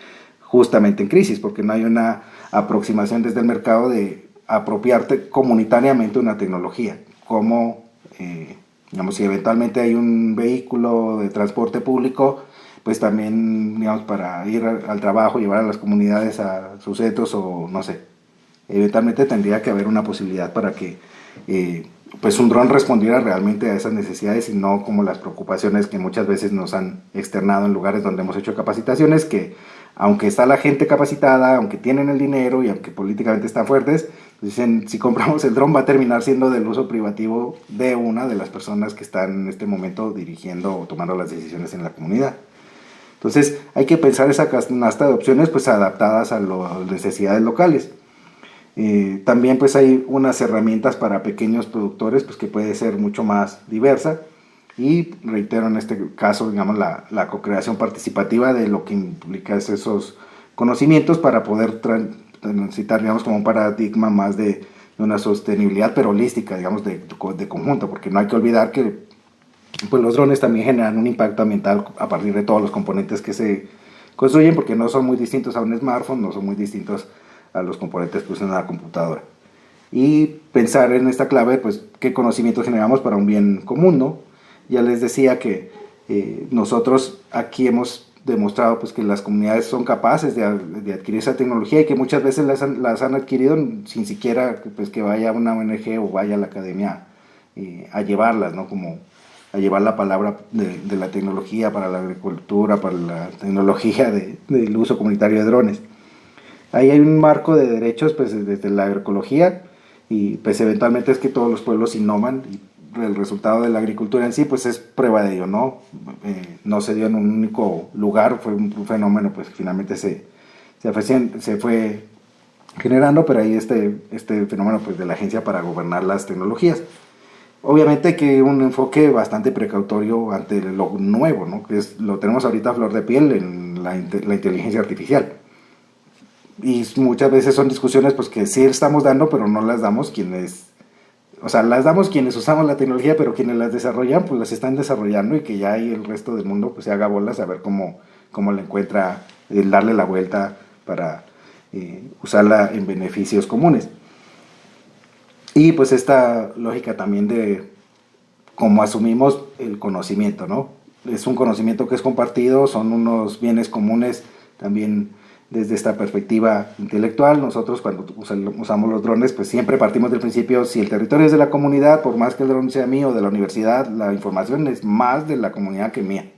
justamente en crisis, porque no hay una aproximación desde el mercado de apropiarte comunitariamente una tecnología, como digamos, si eventualmente hay un vehículo de transporte público, pues también, digamos, para ir al trabajo, llevar a las comunidades a sus centros, o no sé, eventualmente tendría que haber una posibilidad para que pues un dron respondiera realmente a esas necesidades, y no como las preocupaciones que muchas veces nos han externado en lugares donde hemos hecho capacitaciones, que aunque está la gente capacitada, aunque tienen el dinero y aunque políticamente están fuertes, dicen, si compramos el dron va a terminar siendo del uso privativo de una de las personas que están en este momento dirigiendo o tomando las decisiones en la comunidad. Entonces hay que pensar esa canasta de opciones pues adaptadas a las necesidades locales. También pues hay unas herramientas para pequeños productores pues que puede ser mucho más diversa, y reitero en este caso, digamos, la co-creación participativa de lo que implica esos conocimientos para poder transitar, digamos, como un paradigma más de una sostenibilidad pero holística, digamos, de conjunto, porque no hay que olvidar que pues los drones también generan un impacto ambiental a partir de todos los componentes que se construyen, porque no son muy distintos a un smartphone, no son muy distintos a los componentes que usan una computadora. Y pensar en esta clave, pues, qué conocimientos generamos para un bien común, ¿no? Ya les decía que nosotros aquí hemos demostrado pues, que las comunidades son capaces de adquirir esa tecnología, y que muchas veces las han adquirido sin siquiera pues, que vaya una ONG o vaya a la academia a llevarlas, ¿no? Como a llevar la palabra de la tecnología para la agricultura, para la tecnología del uso comunitario de drones. Ahí hay un marco de derechos pues, desde la agroecología, y pues eventualmente es que todos los pueblos innovan, y el resultado de la agricultura en sí pues es prueba de ello, ¿no? No se dio en un único lugar, fue un fenómeno pues finalmente se fue generando, pero ahí este fenómeno pues de la Agencia para Gobernar las Tecnologías. Obviamente que un enfoque bastante precautorio ante lo nuevo, ¿no? Que lo tenemos ahorita a flor de piel en la inteligencia artificial. Y muchas veces son discusiones pues que sí estamos dando, pero no las damos quienes, o sea, las damos quienes usamos la tecnología, pero quienes las desarrollan pues las están desarrollando, y que ya ahí el resto del mundo pues se haga bolas a ver cómo le encuentra, darle la vuelta para usarla en beneficios comunes. Y pues esta lógica también de cómo asumimos el conocimiento, ¿no? Es un conocimiento que es compartido, son unos bienes comunes también desde esta perspectiva intelectual. Nosotros cuando usamos los drones, pues siempre partimos del principio: si el territorio es de la comunidad, por más que el dron sea mío o de la universidad, la información es más de la comunidad que mía.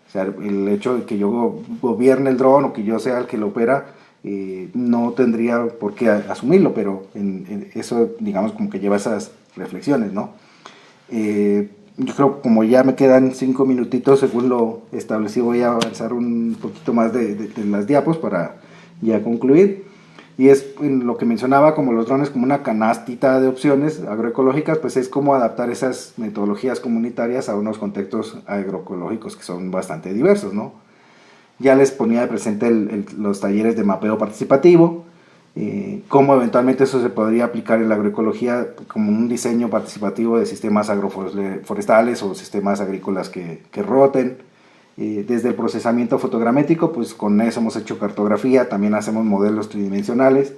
O sea, el hecho de que yo gobierne el dron o que yo sea el que lo opera, no tendría por qué asumirlo, pero en eso, digamos, como que lleva esas reflexiones, ¿no? Yo creo que como ya me quedan 5 minutitos, según lo establecido, voy a avanzar un poquito más de las diapos para ya concluir. Y es en lo que mencionaba, como los drones como una canastita de opciones agroecológicas, pues es como adaptar esas metodologías comunitarias a unos contextos agroecológicos que son bastante diversos, ¿no? Ya les ponía de presente los talleres de mapeo participativo, cómo eventualmente eso se podría aplicar en la agroecología como un diseño participativo de sistemas agroforestales o sistemas agrícolas que roten. Desde el procesamiento fotogramétrico, pues con eso hemos hecho cartografía, también hacemos modelos tridimensionales,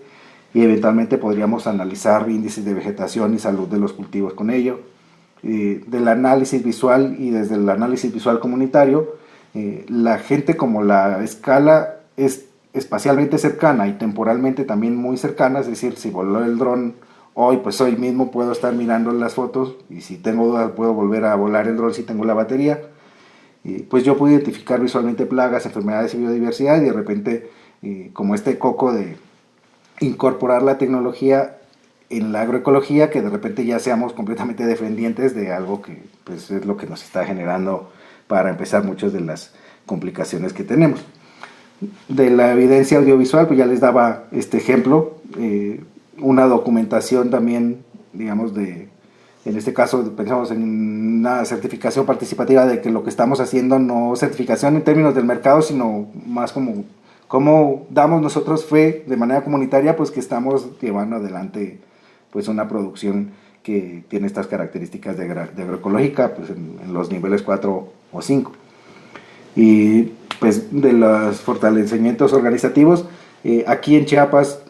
y eventualmente podríamos analizar índices de vegetación y salud de los cultivos con ello. Del análisis visual y desde el análisis visual comunitario, la gente, como la escala es espacialmente cercana y temporalmente también muy cercana, es decir, si voló el dron hoy, pues hoy mismo puedo estar mirando las fotos, y si tengo dudas puedo volver a volar el dron si tengo la batería. Pues yo puedo identificar visualmente plagas, enfermedades y biodiversidad, y de repente, como este coco de incorporar la tecnología en la agroecología, que de repente ya seamos completamente dependientes de algo que pues es lo que nos está generando, para empezar, muchas de las complicaciones que tenemos. De la evidencia audiovisual, pues ya les daba este ejemplo, una documentación también, digamos, en este caso pensamos en una certificación participativa de que lo que estamos haciendo, no certificación en términos del mercado, sino más como cómo damos nosotros fe de manera comunitaria, pues que estamos llevando adelante pues una producción que tiene estas características de agroecológica, pues en los niveles 4 o 5. Y pues de los fortalecimientos organizativos, aquí en Chiapas,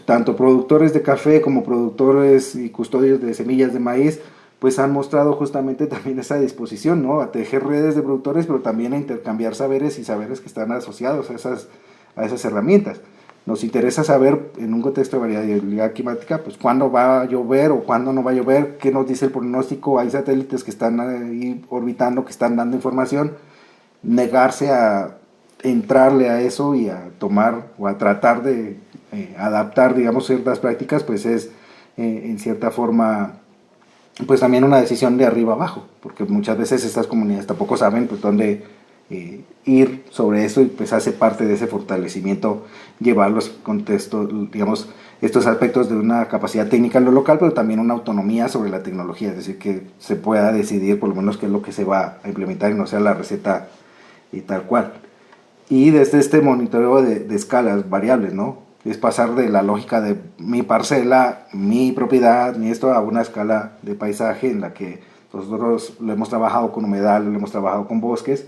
tanto productores de café como productores y custodios de semillas de maíz, pues han mostrado justamente también esa disposición, ¿no? A tejer redes de productores, pero también a intercambiar saberes y saberes que están asociados a esas herramientas. Nos interesa saber, en un contexto de variabilidad climática, pues cuándo va a llover o cuándo no va a llover, qué nos dice el pronóstico. Hay satélites que están ahí orbitando, que están dando información. Negarse a entrarle a eso y a tomar o a tratar de adaptar, digamos, ciertas prácticas, pues es en cierta forma pues también una decisión de arriba abajo, porque muchas veces estas comunidades tampoco saben pues dónde ir sobre eso, y pues hace parte de ese fortalecimiento llevar los contextos, digamos, estos aspectos de una capacidad técnica en lo local, pero también una autonomía sobre la tecnología, es decir, que se pueda decidir por lo menos qué es lo que se va a implementar y no sea la receta y tal cual. Y desde este monitoreo de escalas variables, ¿no? Es pasar de la lógica de mi parcela, mi propiedad, ni esto, a una escala de paisaje en la que nosotros lo hemos trabajado con humedal, lo hemos trabajado con bosques,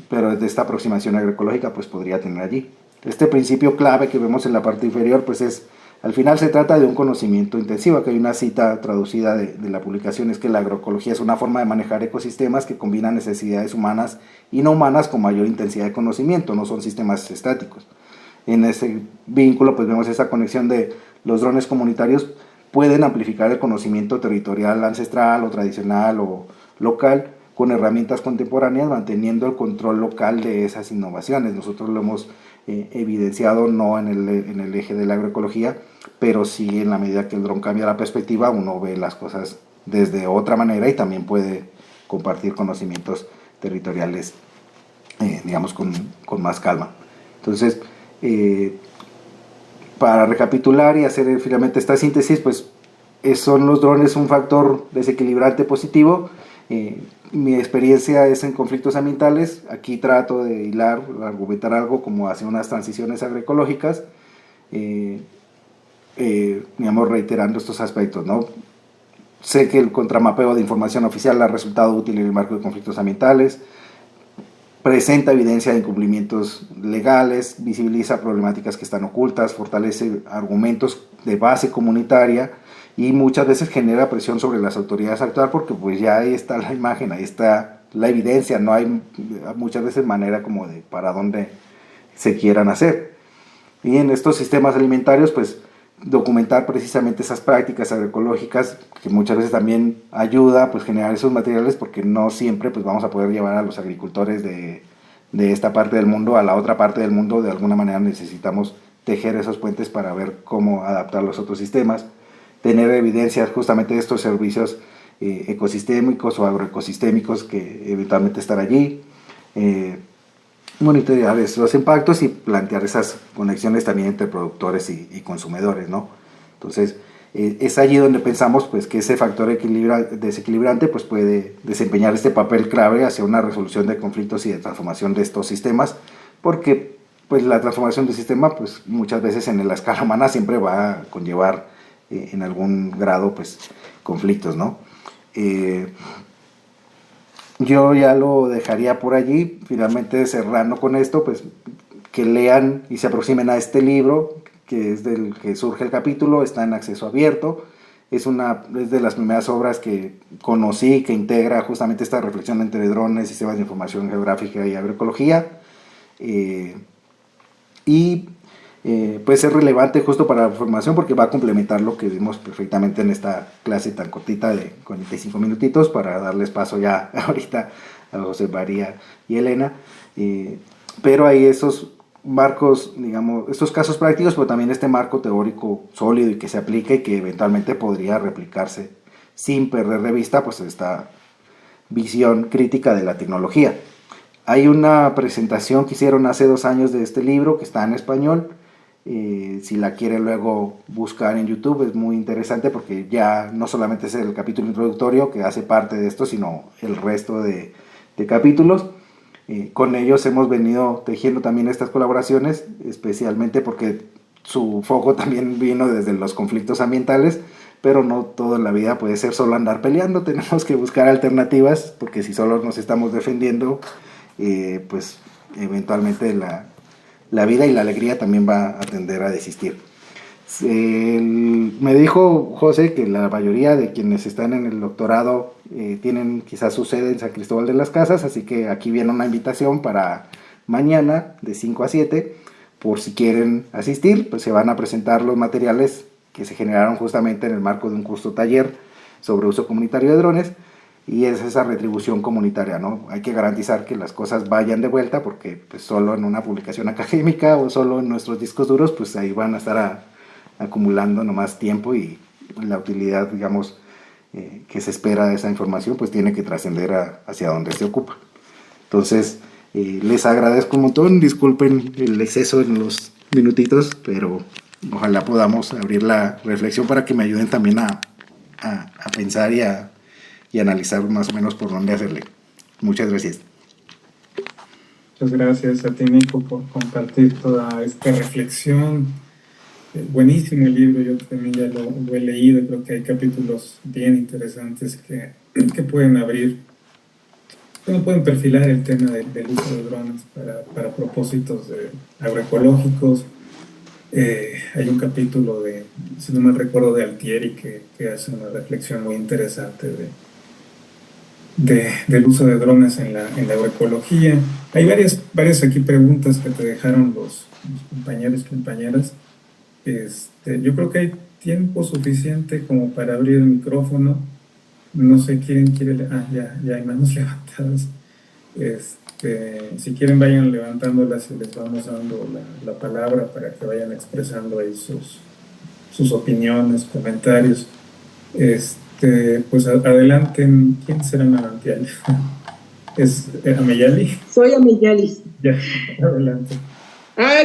pero desde esta aproximación agroecológica pues podría tener allí. Este principio clave que vemos en la parte inferior, pues es, al final se trata de un conocimiento intensivo. Que hay una cita traducida de la publicación, es que la agroecología es una forma de manejar ecosistemas que combina necesidades humanas y no humanas con mayor intensidad de conocimiento, no son sistemas estáticos. En ese vínculo pues vemos esa conexión de los drones comunitarios pueden amplificar el conocimiento territorial ancestral o tradicional o local con herramientas contemporáneas, manteniendo el control local de esas innovaciones. Nosotros lo hemos evidenciado no en el eje de la agroecología, pero sí en la medida que el dron cambia la perspectiva, uno ve las cosas desde otra manera y también puede compartir conocimientos territoriales, digamos, con más calma. Entonces, para recapitular y hacer finalmente esta síntesis, pues son los drones un factor desequilibrante positivo Mi experiencia es en conflictos ambientales. Aquí trato de hilar, argumentar algo como hacia unas transiciones agroecológicas, digamos, reiterando estos aspectos, ¿no? Sé que el contramapeo de información oficial ha resultado útil en el marco de conflictos ambientales, presenta evidencia de incumplimientos legales, visibiliza problemáticas que están ocultas, fortalece argumentos de base comunitaria y muchas veces genera presión sobre las autoridades a actuar, porque pues ya ahí está la imagen, ahí está la evidencia, no hay muchas veces manera como de para dónde se quieran hacer. Y en estos sistemas alimentarios, pues documentar precisamente esas prácticas agroecológicas, que muchas veces también ayuda pues generar esos materiales, porque no siempre pues vamos a poder llevar a los agricultores de esta parte del mundo a la otra parte del mundo. De alguna manera necesitamos tejer esos puentes para ver cómo adaptar los otros sistemas, tener evidencias justamente de estos servicios ecosistémicos o agroecosistémicos que eventualmente están allí, monitorear esos impactos y plantear esas conexiones también entre productores y consumidores, ¿no? Entonces, es allí donde pensamos pues, que ese factor desequilibrante pues, puede desempeñar este papel clave hacia una resolución de conflictos y de transformación de estos sistemas, porque pues, la transformación del sistema pues, muchas veces en la escala humana siempre va a conllevar en algún grado pues, conflictos, ¿no? Yo ya lo dejaría por allí, finalmente cerrando con esto, pues que lean y se aproximen a este libro, que es del que surge el capítulo, está en acceso abierto, es de las primeras obras que conocí, que integra justamente esta reflexión entre drones, sistemas de información geográfica y agroecología, puede ser relevante justo para la formación porque va a complementar lo que vimos perfectamente en esta clase tan cortita de 45 minutitos, para darles paso ya ahorita a José María y Elena, pero hay esos marcos, digamos, estos casos prácticos, pero también este marco teórico sólido y que se aplique y que eventualmente podría replicarse sin perder de vista pues esta visión crítica de la tecnología. Hay una presentación que hicieron hace 2 años de este libro que está en español. Si la quieren luego buscar en YouTube, es muy interesante porque ya no solamente es el capítulo introductorio que hace parte de esto, sino el resto de capítulos. Con ellos hemos venido tejiendo también estas colaboraciones, especialmente porque su foco también vino desde los conflictos ambientales, pero no todo en la vida puede ser solo andar peleando, tenemos que buscar alternativas, porque si solo nos estamos defendiendo, pues eventualmente la vida y la alegría también va a tender a desistir. Me dijo José que la mayoría de quienes están en el doctorado tienen quizás su sede en San Cristóbal de las Casas, así que aquí viene una invitación para mañana de 5 a 7, por si quieren asistir, pues se van a presentar los materiales que se generaron justamente en el marco de un curso taller sobre uso comunitario de drones, y es esa retribución comunitaria, ¿no? Hay que garantizar que las cosas vayan de vuelta, porque pues, solo en una publicación académica o solo en nuestros discos duros, pues ahí van a estar acumulando nomás tiempo, y la utilidad, digamos, que se espera de esa información, pues tiene que trascender hacia donde se ocupa. Entonces, les agradezco un montón, disculpen el exceso en los minutitos, pero ojalá podamos abrir la reflexión para que me ayuden también a pensar y analizar más o menos por dónde hacerle. Muchas gracias. Muchas gracias a ti, Nico, por compartir toda esta reflexión. Buenísimo el libro, yo también ya lo he leído, creo que hay capítulos bien interesantes que pueden abrir, bueno, pueden perfilar el tema del uso de drones para propósitos agroecológicos. Hay un capítulo si no mal recuerdo, de Altieri que hace una reflexión muy interesante del uso de drones en la agroecología. Hay varias aquí preguntas que te dejaron los compañeros y compañeras. Yo creo que hay tiempo suficiente como para abrir el micrófono. No sé quién quiere. Ya hay manos levantadas. Si quieren, vayan levantándolas y les vamos dando la palabra para que vayan expresando ahí sus opiniones, comentarios. Pues adelanten. ¿Quién será Navantial? ¿Es Ameyali? Soy Ameyali. Ya, adelante.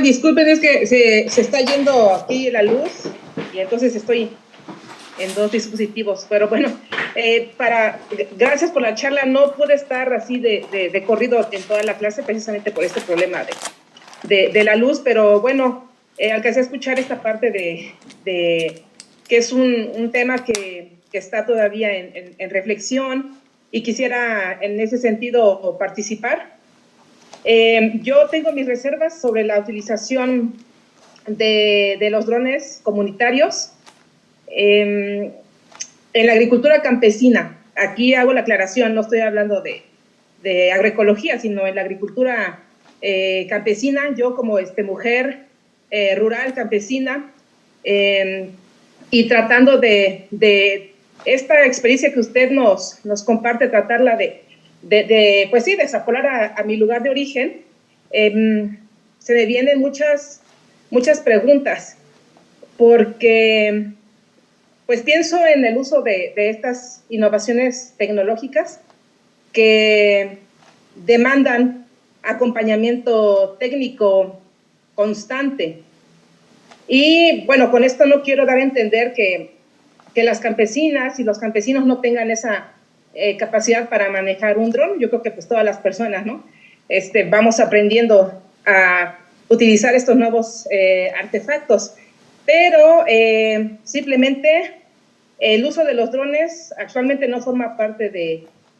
Disculpen, es que se está yendo aquí la luz y entonces estoy en 2 dispositivos, pero bueno, Gracias por la charla. No pude estar así de corrido en toda la clase precisamente por este problema de la luz, pero bueno, alcancé a escuchar esta parte de que es un tema que está todavía en reflexión y quisiera en ese sentido participar. Yo tengo mis reservas sobre la utilización de los drones comunitarios en la agricultura campesina. Aquí hago la aclaración, no estoy hablando de agroecología, sino en la agricultura campesina. Yo como mujer rural, campesina, y tratando de esta experiencia que usted nos comparte, tratarla pues sí, de extrapolar a mi lugar de origen, se me vienen muchas preguntas, porque pues pienso en el uso de estas innovaciones tecnológicas que demandan acompañamiento técnico constante. Y bueno, con esto no quiero dar a entender que las campesinas y los campesinos no tengan esa capacidad para manejar un dron. Yo creo que pues todas las personas, ¿no? Vamos aprendiendo a utilizar estos nuevos artefactos, pero simplemente el uso de los drones actualmente no forma parte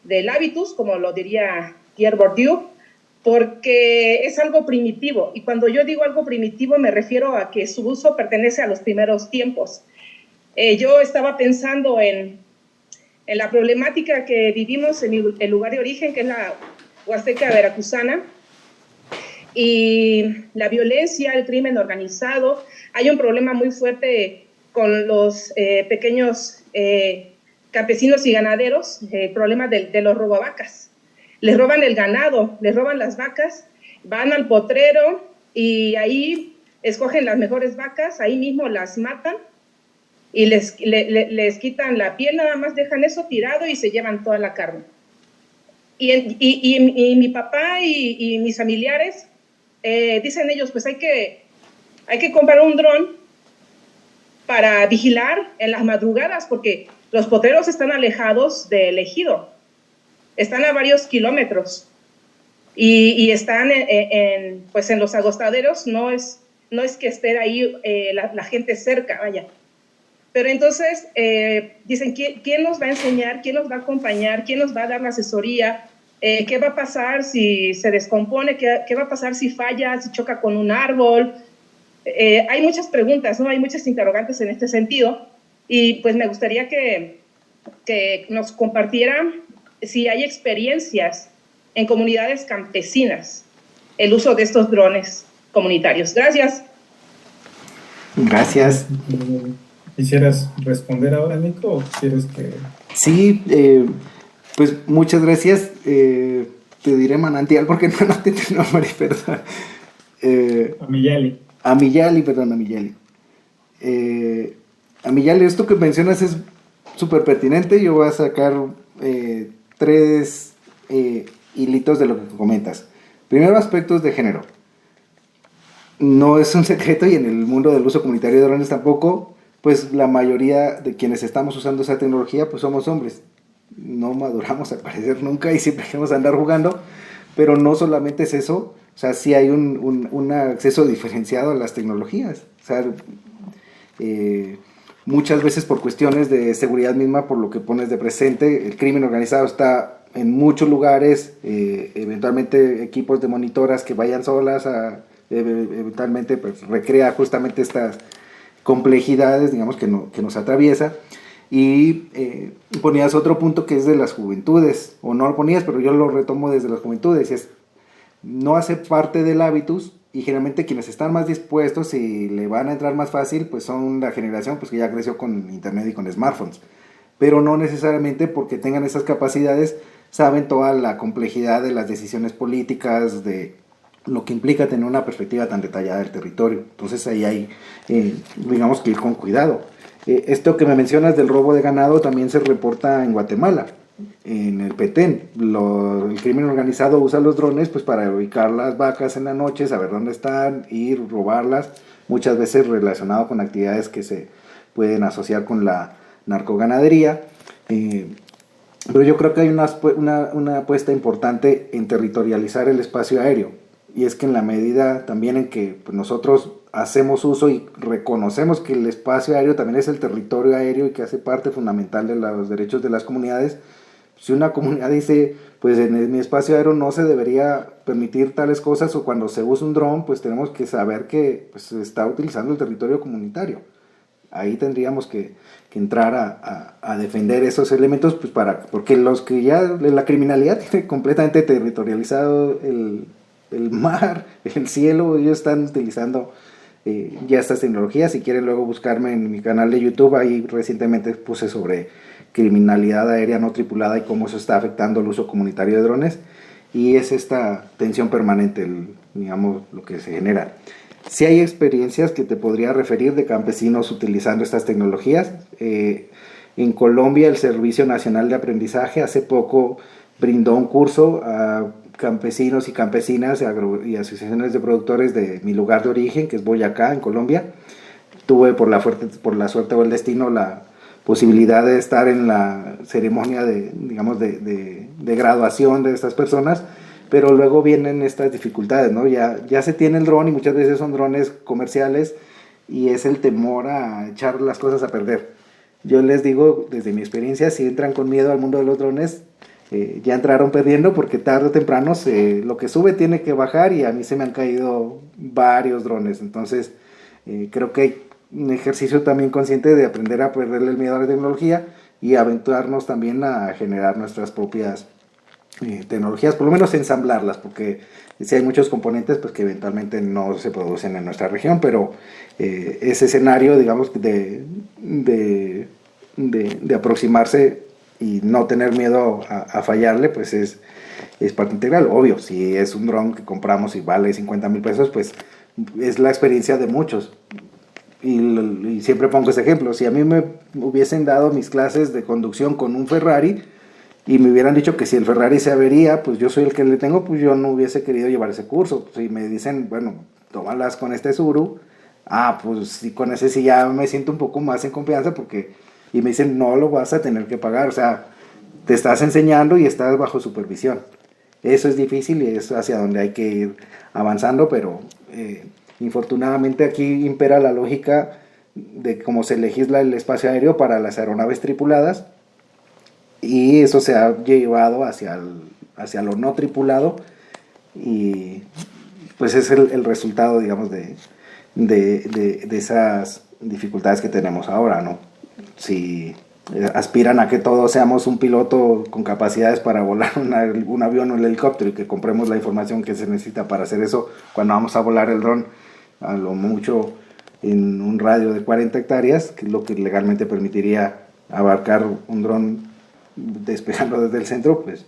del hábitus, como lo diría Pierre Bourdieu, porque es algo primitivo, y cuando yo digo algo primitivo me refiero a que su uso pertenece a los primeros tiempos. Yo estaba pensando en la problemática que vivimos en el lugar de origen, que es la Huasteca Veracruzana, y la violencia, el crimen organizado. Hay un problema muy fuerte con los pequeños campesinos y ganaderos, el problema de los robavacas. Les roban el ganado, les roban las vacas, van al potrero y ahí escogen las mejores vacas, ahí mismo las matan y les quitan la piel, nada más dejan eso tirado y se llevan toda la carne. Y mi papá y mis familiares dicen ellos, pues hay que comprar un dron para vigilar en las madrugadas, porque los potreros están alejados del ejido, están a varios kilómetros y están pues en los agostaderos. No es que esté ahí la gente cerca, vaya. Pero entonces dicen, ¿quién nos va a enseñar? ¿Quién nos va a acompañar? ¿Quién nos va a dar la asesoría? ¿Qué va a pasar si se descompone? ¿Qué va a pasar si falla, si choca con un árbol? Hay muchas preguntas, ¿no? Hay muchas interrogantes en este sentido, y pues me gustaría que nos compartieran si hay experiencias en comunidades campesinas el uso de estos drones comunitarios. Gracias. Gracias. ¿Quisieras responder ahora, Nico, o quieres que...? Sí, pues muchas gracias. Te diré Manantial porque no te tengo nombre, perdón. Amiyali. Amiyali. Amiyali, esto que mencionas es súper pertinente. Yo voy a sacar 3 hilitos de lo que comentas. Primero, aspectos de género. No es un secreto, y en el mundo del uso comunitario de drones tampoco, pues la mayoría de quienes estamos usando esa tecnología pues somos hombres. No maduramos al parecer nunca y siempre queremos andar jugando, pero no solamente es eso, o sea, sí hay un acceso diferenciado a las tecnologías. O sea, muchas veces por cuestiones de seguridad misma, por lo que pones de presente, el crimen organizado está en muchos lugares, eventualmente equipos de monitoras que vayan solas eventualmente pues recrea justamente estas complejidades, digamos, que nos atraviesa. Y ponías otro punto que es de las juventudes, o no lo ponías, pero yo lo retomo desde las juventudes, es no hacer parte del hábitus, y generalmente quienes están más dispuestos y le van a entrar más fácil, pues son la generación pues que ya creció con internet y con smartphones, pero no necesariamente porque tengan esas capacidades saben toda la complejidad de las decisiones políticas, de lo que implica tener una perspectiva tan detallada del territorio. Entonces ahí hay, digamos, que ir con cuidado. Esto que me mencionas del robo de ganado también se reporta en Guatemala, en el Petén. El crimen organizado usa los drones pues para ubicar las vacas en la noche, saber dónde están, ir, robarlas, muchas veces relacionado con actividades que se pueden asociar con la narcoganadería. Pero yo creo que hay una apuesta importante en territorializar el espacio aéreo. Y es que en la medida también en que pues, nosotros hacemos uso y reconocemos que el espacio aéreo también es el territorio aéreo y que hace parte fundamental de los derechos de las comunidades, si una comunidad dice, pues en mi espacio aéreo no se debería permitir tales cosas, o cuando se usa un dron, pues tenemos que saber que pues, se está utilizando el territorio comunitario. Ahí tendríamos que entrar a defender esos elementos, pues porque los que ya, la criminalidad tiene completamente territorializado el mar, el cielo, ellos están utilizando ya estas tecnologías. Si quieren luego buscarme en mi canal de YouTube, ahí recientemente puse sobre criminalidad aérea no tripulada y cómo eso está afectando el uso comunitario de drones, y es esta tensión permanente, digamos, lo que se genera. Sí hay experiencias que te podría referir de campesinos utilizando estas tecnologías. En Colombia el Servicio Nacional de Aprendizaje hace poco brindó un curso a campesinos y campesinas y asociaciones de productores de mi lugar de origen, que es Boyacá, en Colombia. Tuve por la suerte o el destino la posibilidad de estar en la ceremonia de graduación de estas personas, pero luego vienen estas dificultades, ¿no? Ya se tiene el dron y muchas veces son drones comerciales y es el temor a echar las cosas a perder. Yo les digo, desde mi experiencia, si entran con miedo al mundo de los drones, ya entraron perdiendo, porque tarde o temprano lo que sube tiene que bajar, y a mí se me han caído varios drones. Entonces creo que hay un ejercicio también consciente de aprender a perderle el miedo a la tecnología y aventurarnos también a generar nuestras propias tecnologías, por lo menos ensamblarlas, porque si hay muchos componentes pues que eventualmente no se producen en nuestra región, pero ese escenario, digamos, de aproximarse y no tener miedo a fallarle, pues es parte integral. Obvio, si es un dron que compramos y vale 50,000 pesos, pues es la experiencia de muchos. Y siempre pongo ese ejemplo: si a mí me hubiesen dado mis clases de conducción con un Ferrari y me hubieran dicho que si el Ferrari se avería, pues yo soy el que le tengo, pues yo no hubiese querido llevar ese curso. Si me dicen, bueno, tómalas con este Subaru, pues sí, con ese sí ya me siento un poco más en confianza, y me dicen, no lo vas a tener que pagar, o sea, te estás enseñando y estás bajo supervisión. Eso es difícil y es hacia donde hay que ir avanzando, pero infortunadamente aquí impera la lógica de cómo se legisla el espacio aéreo para las aeronaves tripuladas, y eso se ha llevado hacia lo no tripulado, y pues es el resultado, digamos, de esas dificultades que tenemos ahora, ¿no? Si aspiran a que todos seamos un piloto con capacidades para volar un avión o el helicóptero, y que compremos la información que se necesita para hacer eso cuando vamos a volar el dron, a lo mucho en un radio de 40 hectáreas, que es lo que legalmente permitiría abarcar un dron despejando desde el centro, pues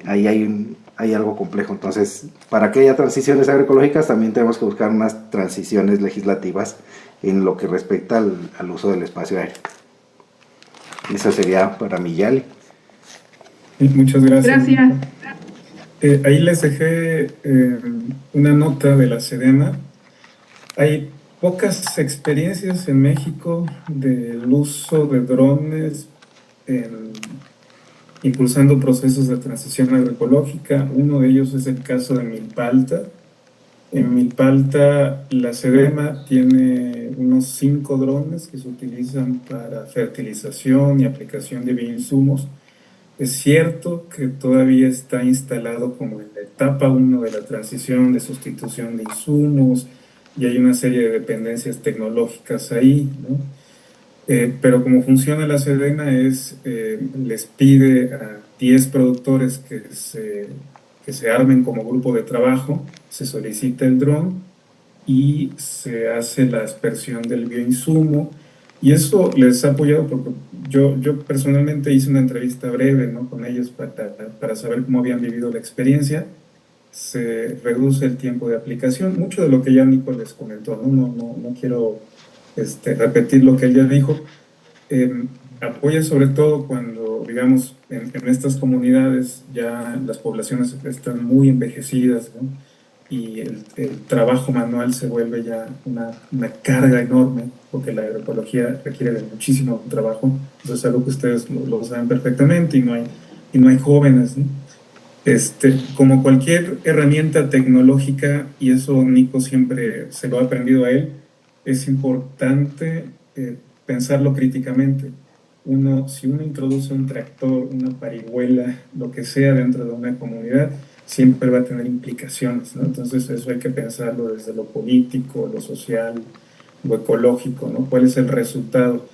ahí hay algo complejo. Entonces, para que haya transiciones agroecológicas, también tenemos que buscar unas transiciones legislativas en lo que respecta al uso del espacio aéreo. Eso sería para mí, Yali. Muchas gracias. Gracias. Ahí les dejé una nota de la Sedena. Hay pocas experiencias en México del uso de drones impulsando procesos de transición agroecológica. Uno de ellos es el caso de Milpalta. En Milpalta, la Sedena tiene unos 5 drones que se utilizan para fertilización y aplicación de bioinsumos. Es cierto que todavía está instalado como en la etapa 1 de la transición de sustitución de insumos, y hay una serie de dependencias tecnológicas ahí, ¿no? Pero como funciona la Sedena es, les pide a 10 productores que se armen como grupo de trabajo, se solicita el dron y se hace la aspersión del bioinsumo, y eso les ha apoyado, porque yo personalmente hice una entrevista breve, ¿no?, con ellos para saber cómo habían vivido la experiencia. Se reduce el tiempo de aplicación, mucho de lo que ya Nico les comentó, no quiero repetir lo que él ya dijo. Apoya sobre todo cuando, digamos, en estas comunidades ya las poblaciones están muy envejecidas, ¿no? y el trabajo manual se vuelve ya una carga enorme, porque la agroecología requiere de muchísimo trabajo. Eso es algo que ustedes lo saben perfectamente y no hay jóvenes, ¿no? Como cualquier herramienta tecnológica, y eso Nico siempre se lo ha aprendido a él, es importante pensarlo críticamente. Si uno introduce un tractor, una parihuela, lo que sea dentro de una comunidad, siempre va a tener implicaciones, ¿no? Entonces eso hay que pensarlo desde lo político, lo social, lo ecológico, ¿no? ¿Cuál es el resultado?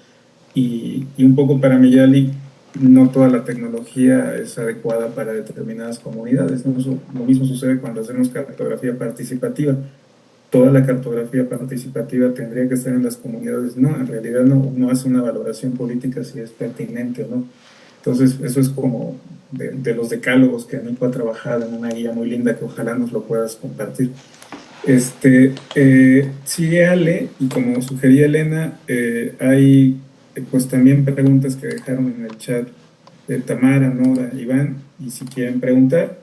Y un poco para Miyali, no toda la tecnología es adecuada para determinadas comunidades, ¿no? Lo mismo sucede cuando hacemos cartografía participativa. Toda la cartografía participativa tendría que estar en las comunidades. No, en realidad no hace una valoración política si es pertinente o no. Entonces, eso es como de los decálogos que Nico ha trabajado en una guía muy linda que ojalá nos lo puedas compartir. Sigue Ale, y como sugería Elena, hay pues también preguntas que dejaron en el chat de Tamara, Nora, Iván, y si quieren preguntar,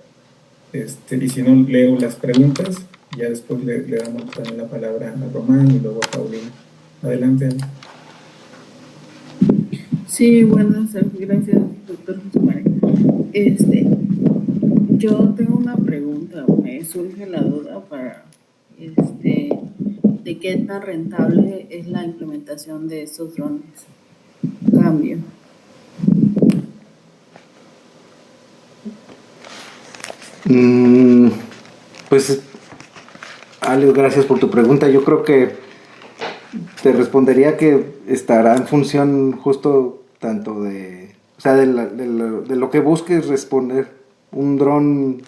y si no, leo las preguntas, y ya después le damos también la palabra a Román y luego a Paulina. Adelante, Ale. Sí, buenas, gracias, doctor José María. Yo tengo una pregunta, me surge la duda de qué tan rentable es la implementación de estos drones. Cambio. Pues, Ale, gracias por tu pregunta. Yo creo que te respondería que estará en función justo tanto de lo que busques responder. Un dron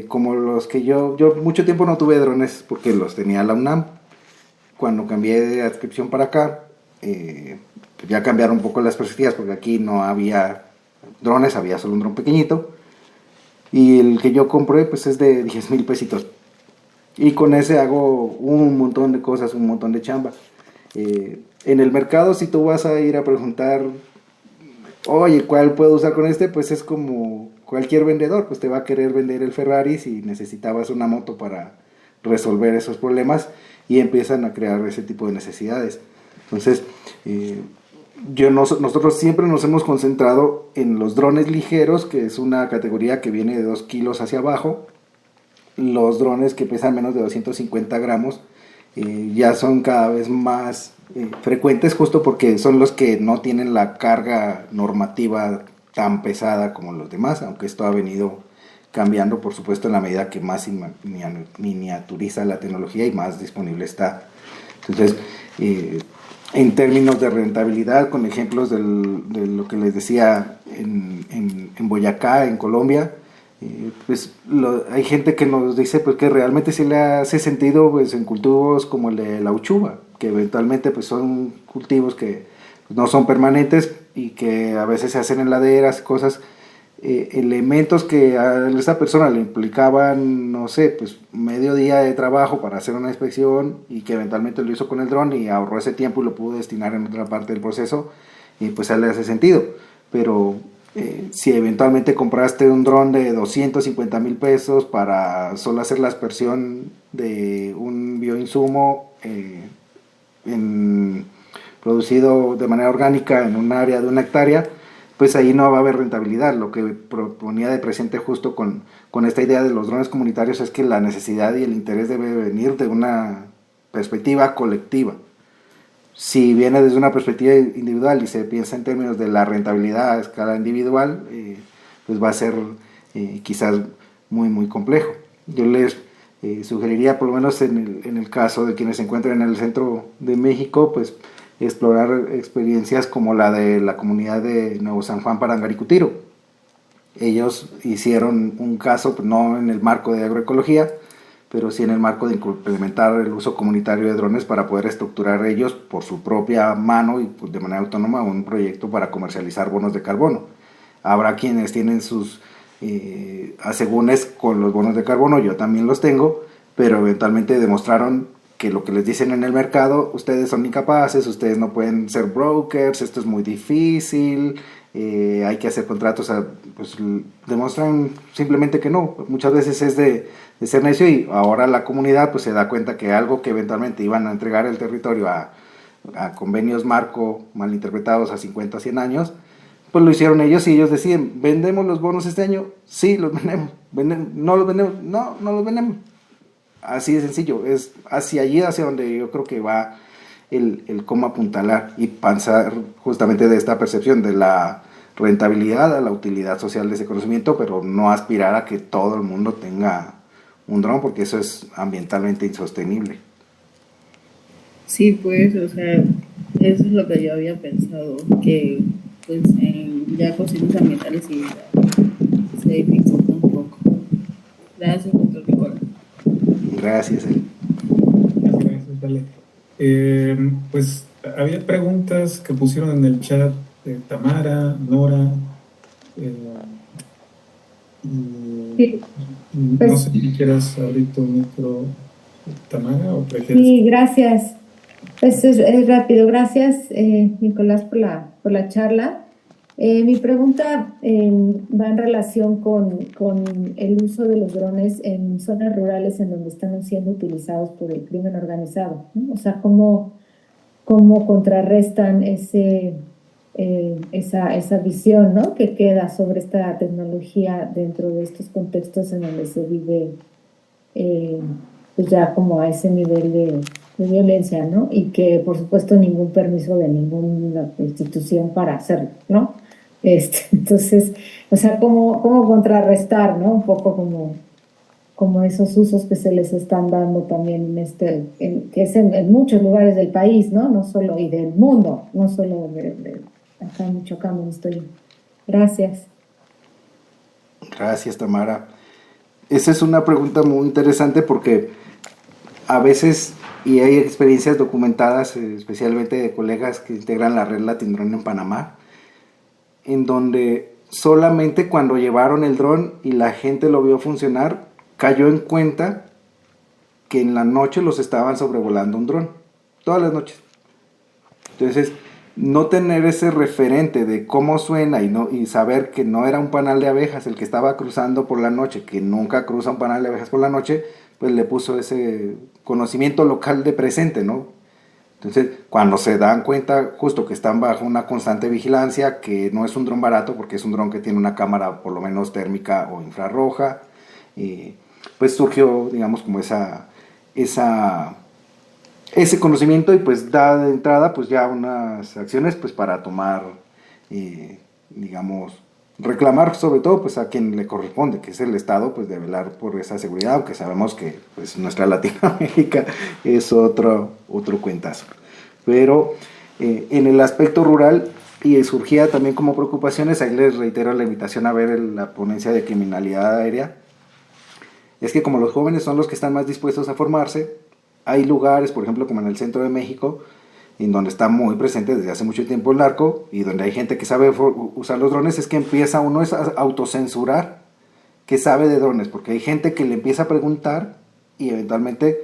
como los que yo mucho tiempo no tuve drones porque los tenía la UNAM. Cuando cambié de adscripción para acá, ya cambiaron un poco las perspectivas porque aquí no había drones, había solo un dron pequeñito. Y el que yo compré pues es de 10,000 pesitos. Y con ese hago un montón de cosas, un montón de chamba. En el mercado, si tú vas a ir a preguntar, oye, ¿cuál puedo usar con este? Pues es como cualquier vendedor, pues te va a querer vender el Ferrari si necesitabas una moto para resolver esos problemas, y empiezan a crear ese tipo de necesidades. Entonces, nosotros siempre nos hemos concentrado en los drones ligeros, que es una categoría que viene de 2 kilos hacia abajo. Los drones que pesan menos de 250 gramos ya son cada vez más frecuentes, justo porque son los que no tienen la carga normativa tan pesada como los demás, aunque esto ha venido cambiando, por supuesto, en la medida que más miniaturiza la tecnología y más disponible está. Entonces, en términos de rentabilidad, con ejemplos de lo que les decía en Boyacá, en Colombia, pues hay gente que nos dice pues que realmente sí le hace sentido pues en cultivos como el de la uchuva, que eventualmente pues son cultivos que pues, no son permanentes y que a veces se hacen en laderas, cosas, elementos que a esa persona le implicaban, no sé, pues medio día de trabajo para hacer una inspección, y que eventualmente lo hizo con el dron y ahorró ese tiempo y lo pudo destinar en otra parte del proceso, y pues a él le hace sentido. Pero si eventualmente compraste un dron de 250,000 pesos para solo hacer la aspersión de un bioinsumo producido de manera orgánica en un área de 1 hectárea, pues ahí no va a haber rentabilidad. Lo que proponía de presente justo con esta idea de los drones comunitarios es que la necesidad y el interés debe venir de una perspectiva colectiva. Si viene desde una perspectiva individual y se piensa en términos de la rentabilidad a escala individual, pues va a ser quizás muy muy complejo. Yo les sugeriría, por lo menos en el caso de quienes se encuentran en el centro de México, pues explorar experiencias como la de la comunidad de Nuevo San Juan Parangaricutiro. Ellos hicieron un caso, no en el marco de agroecología, pero sí en el marco de implementar el uso comunitario de drones para poder estructurar ellos por su propia mano y pues, de manera autónoma un proyecto para comercializar bonos de carbono. Habrá quienes tienen sus asegúnes con los bonos de carbono, yo también los tengo, pero eventualmente demostraron que lo que les dicen en el mercado, ustedes son incapaces, ustedes no pueden ser brokers, esto es muy difícil, hay que hacer contratos, pues demuestran simplemente que no. Muchas veces es de ser necio, y ahora la comunidad pues se da cuenta que algo que eventualmente iban a entregar el territorio a convenios marco malinterpretados a 50 o 100 años, pues lo hicieron ellos, y ellos deciden: ¿vendemos los bonos este año? Sí, los vendemos. ¿No los vendemos? No, no los vendemos. Así de sencillo. Es hacia allí, hacia donde yo creo que va el cómo apuntalar y pensar justamente de esta percepción de la rentabilidad a la utilidad social de ese conocimiento, pero no aspirar a que todo el mundo tenga un dron, porque eso es ambientalmente insostenible. Sí, pues, o sea, eso es lo que yo había pensado, que pues en ya cuestiones ambientales sí se dificulta un poco. Gracias, doctor Nicolás. Gracias. Gracias, Ale. Pues había preguntas que pusieron en el chat de Tamara, Nora, Sí, no pues, sé si quieras abrir tu micro, Tamara, o prefieres. sí, gracias. Pues es rápido. Gracias, Nicolás, por la charla. Mi pregunta va en relación con el uso de los drones en zonas rurales en donde están siendo utilizados por el crimen organizado, ¿no? O sea, cómo contrarrestan esa visión, ¿no?, que queda sobre esta tecnología dentro de estos contextos en donde se vive pues ya como a ese nivel de violencia, ¿no? Y que por supuesto ningún permiso de ninguna institución para hacerlo, ¿no? Entonces, o sea, cómo contrarrestar, ¿no? Un poco como esos usos que se les están dando también que es en muchos lugares del país, ¿no? No solo, y del mundo, no solo acá en Michoacán donde estoy. Gracias. Gracias, Tamara. Esa es una pregunta muy interesante, porque a veces, y hay experiencias documentadas, especialmente de colegas que integran la red Latindrón en Panamá, en donde solamente cuando llevaron el dron y la gente lo vio funcionar, cayó en cuenta que en la noche los estaban sobrevolando un dron, todas las noches. Entonces, no tener ese referente de cómo suena y saber que no era un panal de abejas el que estaba cruzando por la noche, que nunca cruza un panal de abejas por la noche, pues le puso ese conocimiento local de presente, ¿no? Entonces, cuando se dan cuenta justo que están bajo una constante vigilancia, que no es un dron barato, porque es un dron que tiene una cámara por lo menos térmica o infrarroja, pues surgió, digamos, como ese conocimiento, y pues da de entrada pues ya unas acciones pues para tomar, digamos, reclamar sobre todo pues a quien le corresponde, que es el Estado, pues de velar por esa seguridad, aunque sabemos que pues nuestra Latinoamérica es otro cuentazo. Pero en el aspecto rural, y surgía también como preocupaciones, ahí les reitero la invitación a ver la ponencia de criminalidad aérea, es que como los jóvenes son los que están más dispuestos a formarse, hay lugares, por ejemplo, como en el centro de México, en donde está muy presente desde hace mucho tiempo el narco, y donde hay gente que sabe usar los drones, es que empieza uno a autocensurar que sabe de drones, porque hay gente que le empieza a preguntar, y eventualmente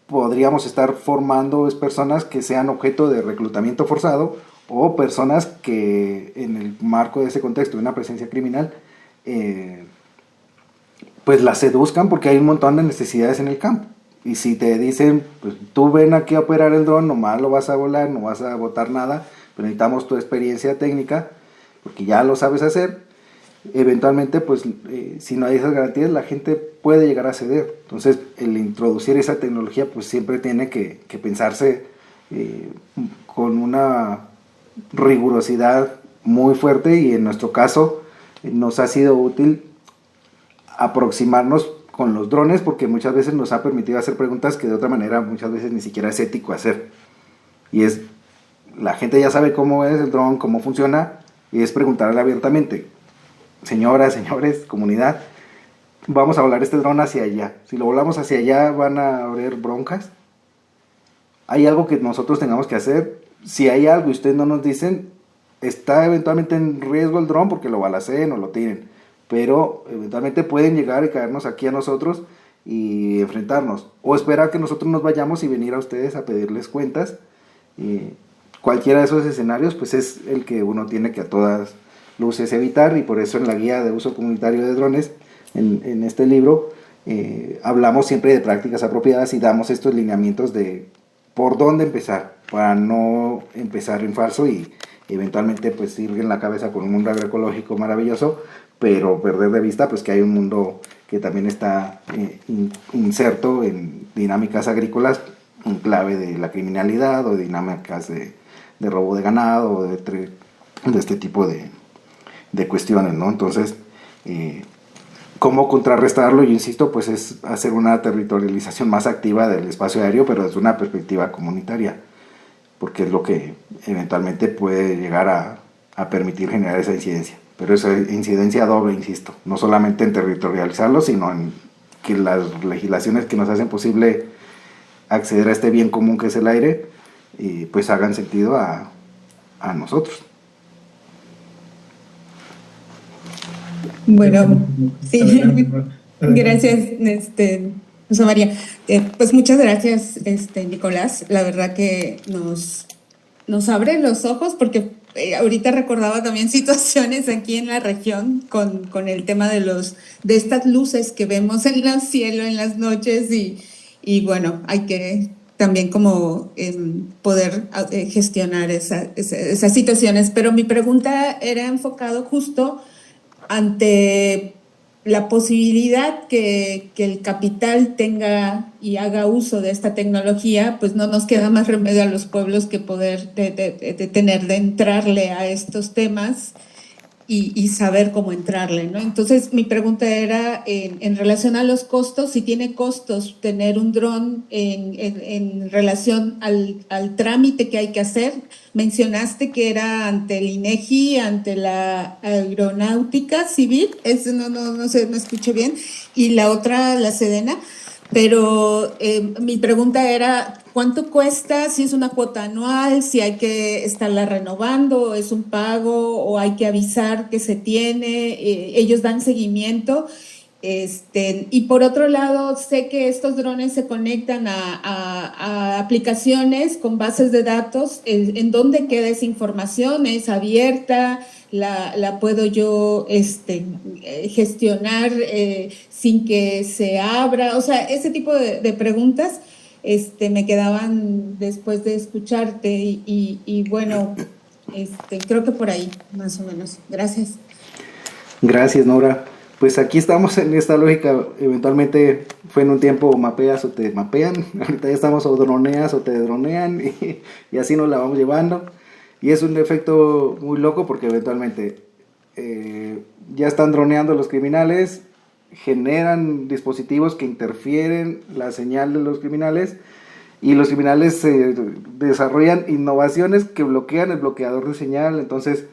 podríamos estar formando personas que sean objeto de reclutamiento forzado, o personas que en el marco de ese contexto de una presencia criminal, pues las seduzcan, porque hay un montón de necesidades en el campo. Y si te dicen, pues tú ven aquí a operar el dron, nomás lo vas a volar, no vas a botar nada, pero necesitamos tu experiencia técnica, porque ya lo sabes hacer, eventualmente, pues si no hay esas garantías, la gente puede llegar a ceder. Entonces, el introducir esa tecnología, pues siempre tiene que pensarse con una rigurosidad muy fuerte, y en nuestro caso nos ha sido útil aproximarnos con los drones, porque muchas veces nos ha permitido hacer preguntas que de otra manera muchas veces ni siquiera es ético hacer, y es, la gente ya sabe cómo es el dron, cómo funciona, y es preguntarle abiertamente: señoras, señores, comunidad, vamos a volar este dron hacia allá, si lo volamos hacia allá van a haber broncas, hay algo que nosotros tengamos que hacer, si hay algo y ustedes no nos dicen, está eventualmente en riesgo el dron porque lo balaceen o lo tiren, pero eventualmente pueden llegar y caernos aquí a nosotros y enfrentarnos, o esperar que nosotros nos vayamos y venir a ustedes a pedirles cuentas. Cualquiera de esos escenarios pues es el que uno tiene que a todas luces evitar, y por eso en la guía de uso comunitario de drones, en este libro, hablamos siempre de prácticas apropiadas y damos estos lineamientos de por dónde empezar, para no empezar en falso y eventualmente pues ir en la cabeza con un mundo agroecológico maravilloso, pero perder de vista pues que hay un mundo que también está inserto en dinámicas agrícolas en clave de la criminalidad o dinámicas de robo de ganado o de este tipo de cuestiones, ¿no? Entonces, ¿cómo contrarrestarlo? Yo insisto, pues es hacer una territorialización más activa del espacio aéreo, pero desde una perspectiva comunitaria, porque es lo que eventualmente puede llegar a permitir generar esa incidencia. Pero esa incidencia doble, insisto, no solamente en territorializarlo, sino en que las legislaciones que nos hacen posible acceder a este bien común que es el aire, pues hagan sentido a nosotros. Bueno, sí, gracias, José María. Pues muchas gracias, Nicolás. La verdad que nos abre los ojos porque ahorita recordaba también situaciones aquí en la región con el tema de estas luces que vemos en el cielo en las noches y bueno, hay que también como poder gestionar esas situaciones. Pero mi pregunta era enfocado justo ante la posibilidad que el capital tenga y haga uso de esta tecnología, pues no nos queda más remedio a los pueblos que poder de entrarle a estos temas y saber cómo entrarle, ¿no? Entonces, mi pregunta era en relación a los costos, si tiene costos tener un dron en relación al trámite que hay que hacer. Mencionaste que era ante el INEGI, ante la Aeronáutica Civil, eso no sé, no escuché bien, y la otra, la Sedena. Pero mi pregunta era, ¿cuánto cuesta? Si es una cuota anual, si hay que estarla renovando, es un pago o hay que avisar que se tiene, ellos dan seguimiento. Y por otro lado, sé que estos drones se conectan a aplicaciones con bases de datos. ¿En dónde queda esa información? ¿Es abierta? ¿La puedo yo gestionar sin que se abra? O sea, ese tipo de preguntas me quedaban después de escucharte y bueno, creo que por ahí, más o menos. Gracias. Gracias, Nora. Pues aquí estamos en esta lógica, eventualmente fue en un tiempo mapeas o te mapean, ahorita ya estamos o droneas o te dronean y así nos la vamos llevando. Y es un efecto muy loco porque eventualmente ya están droneando los criminales, generan dispositivos que interfieren la señal de los criminales y los criminales desarrollan innovaciones que bloquean el bloqueador de señal. Entonces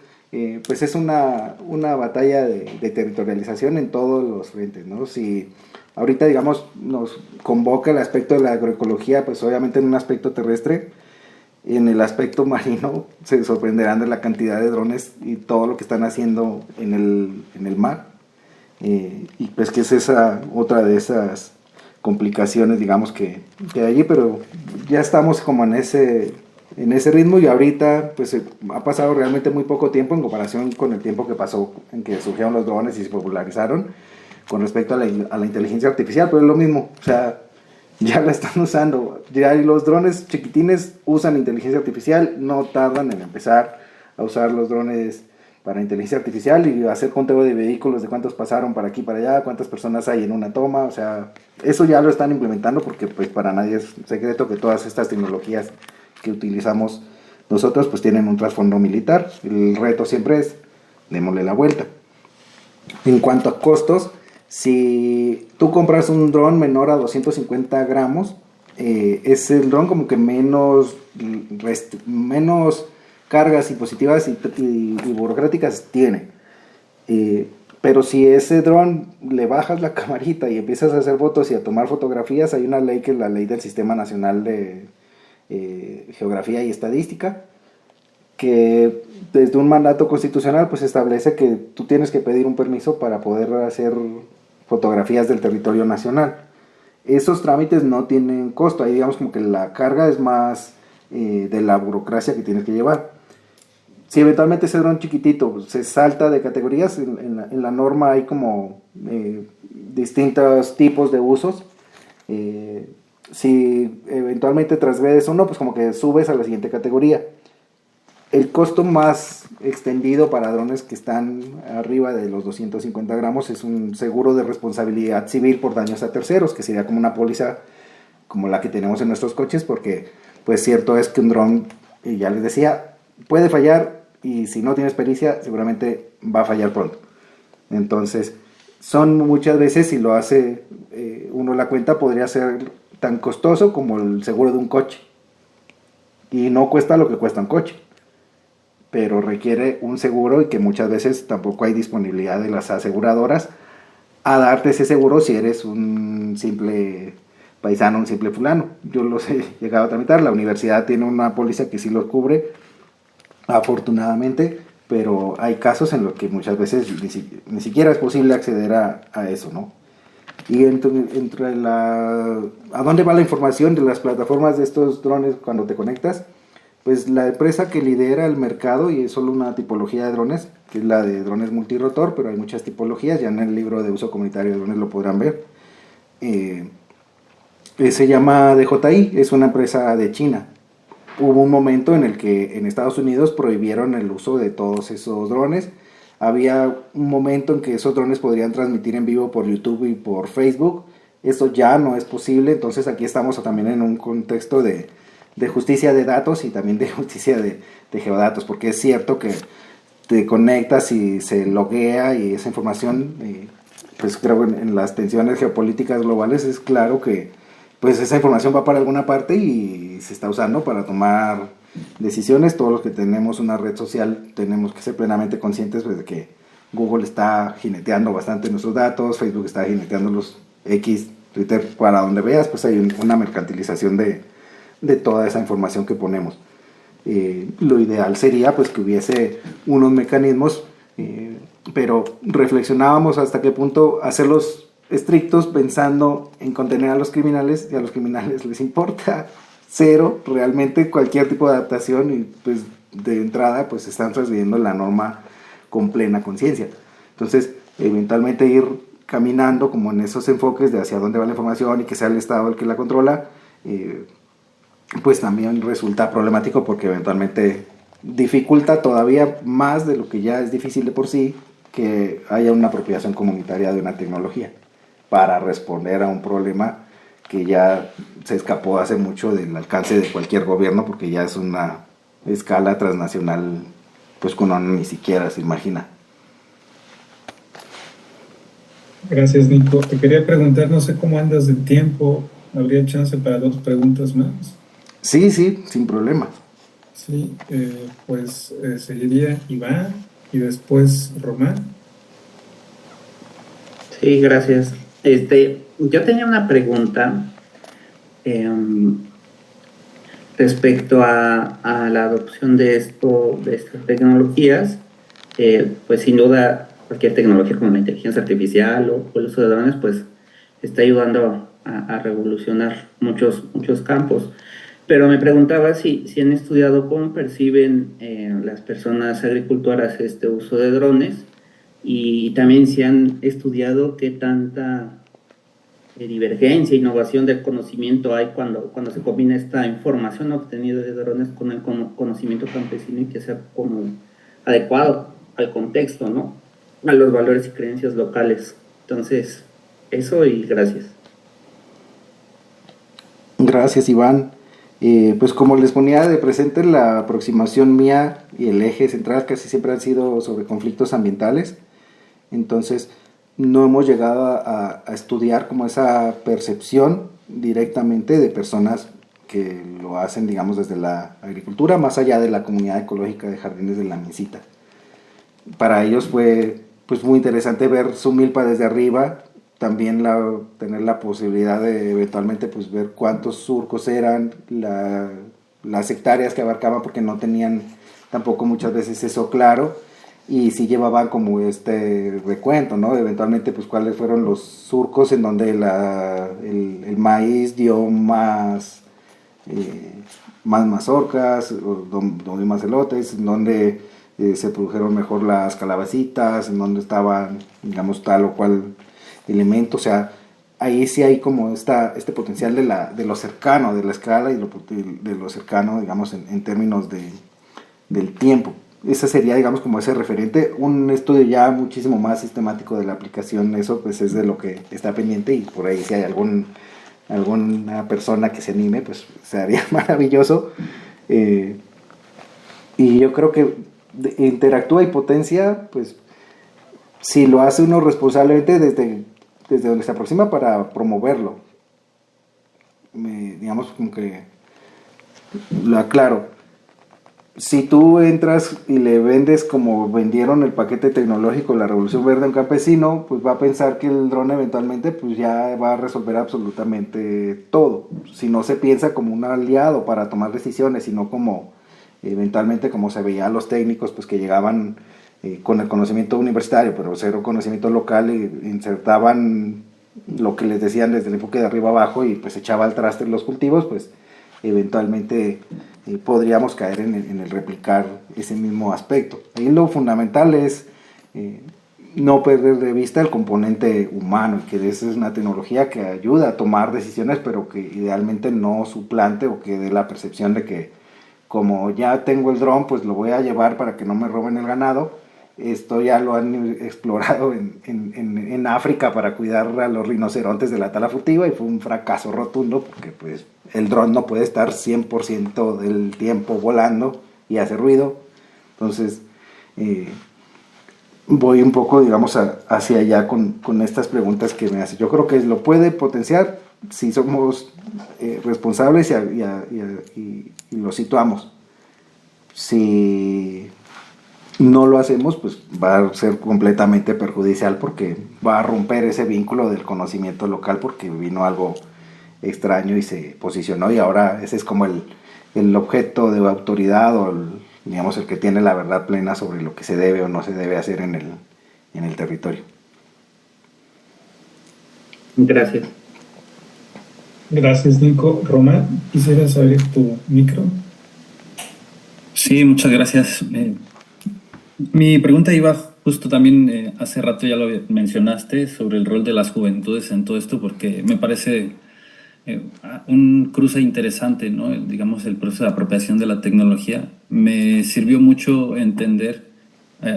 pues es una batalla de territorialización en todos los frentes, ¿no? Si ahorita, digamos, nos convoca el aspecto de la agroecología, pues obviamente en un aspecto terrestre, en el aspecto marino se sorprenderán de la cantidad de drones y todo lo que están haciendo en el mar, y pues que es esa otra de esas complicaciones, digamos, que hay allí, pero ya estamos como en ese ritmo y ahorita pues ha pasado realmente muy poco tiempo en comparación con el tiempo que pasó en que surgieron los drones y se popularizaron con respecto a la inteligencia artificial, pero es lo mismo, o sea, ya la están usando, ya los drones chiquitines usan inteligencia artificial, no tardan en empezar a usar los drones para inteligencia artificial y hacer conteo de vehículos, de cuántos pasaron para aquí para allá, cuántas personas hay en una toma. O sea, eso ya lo están implementando porque pues para nadie es secreto que todas estas tecnologías que utilizamos nosotros pues tienen un trasfondo militar. El reto siempre es démosle la vuelta. En cuanto a costos, si tú compras un dron menor a 250 gramos, es el dron como que menos cargas impositivas y burocráticas tiene. Pero si ese dron le bajas la camarita y empiezas a hacer fotos y a tomar fotografías, hay una ley que es la ley del Sistema Nacional de Geografía y Estadística, que desde un mandato constitucional pues establece que tú tienes que pedir un permiso para poder hacer fotografías del territorio nacional. Esos trámites no tienen costo, ahí digamos como que la carga es más de la burocracia que tienes que llevar. si eventualmente ese dron chiquitito se salta de categorías, en la norma hay como distintos tipos de usos. Si eventualmente transgredes uno, pues como que subes a la siguiente categoría. El costo más extendido para drones que están arriba de los 250 gramos es un seguro de responsabilidad civil por daños a terceros, que sería como una póliza como la que tenemos en nuestros coches, porque pues cierto es que un dron, ya les decía, puede fallar, y si no tienes pericia seguramente va a fallar pronto. Entonces son muchas veces, si lo hace uno la cuenta, podría ser tan costoso como el seguro de un coche, y no cuesta lo que cuesta un coche, pero requiere un seguro, y que muchas veces tampoco hay disponibilidad de las aseguradoras a darte ese seguro si eres un simple paisano, un simple fulano. Yo los he llegado a tramitar, la universidad tiene una póliza que sí los cubre, afortunadamente, pero hay casos en los que muchas veces ni siquiera es posible acceder a eso, ¿no? Y ¿a dónde va la información de las plataformas de estos drones cuando te conectas? Pues la empresa que lidera el mercado, y es solo una tipología de drones, que es la de drones multirotor, pero hay muchas tipologías, ya en el libro de uso comunitario de drones lo podrán ver. Se llama DJI, es una empresa de China. Hubo un momento en el que en Estados Unidos prohibieron el uso de todos esos drones. Había un momento en que esos drones podrían transmitir en vivo por YouTube y por Facebook. Eso ya no es posible, entonces aquí estamos también en un contexto de justicia de datos y también de justicia de geodatos, porque es cierto que te conectas y se loguea, y esa información, pues creo que en las tensiones geopolíticas globales es claro que pues esa información va para alguna parte y se está usando para tomar decisiones. Todos los que tenemos una red social tenemos que ser plenamente conscientes, pues, de que Google está jineteando bastante nuestros datos, Facebook está jineteando los X, Twitter, para donde veas, pues hay una mercantilización de toda esa información que ponemos. Lo ideal sería pues que hubiese unos mecanismos, pero reflexionábamos hasta qué punto hacerlos estrictos pensando en contener a los criminales, y a los criminales les importa cero realmente cualquier tipo de adaptación, y pues de entrada pues están transgrediendo la norma con plena conciencia. Entonces eventualmente ir caminando como en esos enfoques de hacia dónde va la información y que sea el Estado el que la controla, pues también resulta problemático, porque eventualmente dificulta todavía más de lo que ya es difícil de por sí que haya una apropiación comunitaria de una tecnología para responder a un problema que ya se escapó hace mucho del alcance de cualquier gobierno, porque ya es una escala transnacional pues que uno ni siquiera se imagina. Gracias, Nico. Te quería preguntar, no sé cómo andas de tiempo, ¿habría chance para 2 preguntas más? Sí, sin problema. Sí, seguiría Iván y después Román. Sí, gracias. Yo tenía una pregunta respecto a la adopción de estas tecnologías. Pues sin duda cualquier tecnología como la inteligencia artificial o el uso de drones pues está ayudando a revolucionar muchos campos. Pero me preguntaba si han estudiado cómo perciben las personas agricultoras este uso de drones, y también si han estudiado qué tanta divergencia, innovación del conocimiento hay cuando se combina esta información obtenida de drones con el conocimiento campesino, y que sea como adecuado al contexto, ¿no? A los valores y creencias locales. Entonces, eso, y gracias. Gracias, Iván. Pues como les ponía de presente, la aproximación mía y el eje central casi siempre han sido sobre conflictos ambientales. Entonces no hemos llegado a estudiar como esa percepción directamente de personas que lo hacen, digamos, desde la agricultura, más allá de la comunidad ecológica de Jardines de la Mesita. Para ellos fue pues muy interesante ver su milpa desde arriba, también tener la posibilidad de eventualmente pues ver cuántos surcos eran, las hectáreas que abarcaban, porque no tenían tampoco muchas veces eso claro, y sí llevaban como este recuento, ¿no? Eventualmente pues cuáles fueron los surcos en donde el maíz dio más mazorcas, donde más elotes, donde se produjeron mejor las calabacitas, en donde estaban, digamos, tal o cual elemento. O sea, ahí sí hay como este potencial de lo cercano, de la escala y de lo cercano, digamos, en términos del tiempo. Ese sería, digamos, como ese referente. Un estudio ya muchísimo más sistemático de la aplicación, eso pues es de lo que está pendiente, y por ahí si hay alguna persona que se anime, pues sería maravilloso. Y yo creo que interactúa y potencia, pues si lo hace uno responsablemente desde donde se aproxima para promoverlo. Digamos, como que lo aclaro. Si tú entras y le vendes como vendieron el paquete tecnológico La Revolución Verde a un campesino, pues va a pensar que el dron eventualmente pues ya va a resolver absolutamente todo. Si no se piensa como un aliado para tomar decisiones, sino como eventualmente como se veía a los técnicos pues que llegaban con el conocimiento universitario, pero cero conocimiento local, y insertaban lo que les decían desde el enfoque de arriba abajo y pues echaba al traste los cultivos, pues eventualmente podríamos caer en el replicar ese mismo aspecto. Ahí lo fundamental es no perder de vista el componente humano, y que esa es una tecnología que ayuda a tomar decisiones, pero que idealmente no suplante o que dé la percepción de que como ya tengo el dron, pues lo voy a llevar para que no me roben el ganado. Esto ya lo han explorado en África para cuidar a los rinocerontes de la tala furtiva, y fue un fracaso rotundo, porque pues el dron no puede estar 100% del tiempo volando y hace ruido. Entonces voy un poco, digamos, hacia allá con estas preguntas que me hace. Yo creo que lo puede potenciar si somos responsables y lo situamos. Si no lo hacemos, pues va a ser completamente perjudicial, porque va a romper ese vínculo del conocimiento local, porque vino algo extraño y se posicionó, y ahora ese es como el objeto de autoridad, o digamos el que tiene la verdad plena sobre lo que se debe o no se debe hacer en el territorio. Gracias. Gracias, Nico. Román, quisieras abrir tu micro. Sí, muchas gracias. Mi pregunta iba justo también, hace rato ya lo mencionaste, sobre el rol de las juventudes en todo esto, porque me parece un cruce interesante, ¿no? Digamos, el proceso de apropiación de la tecnología. Me sirvió mucho entender,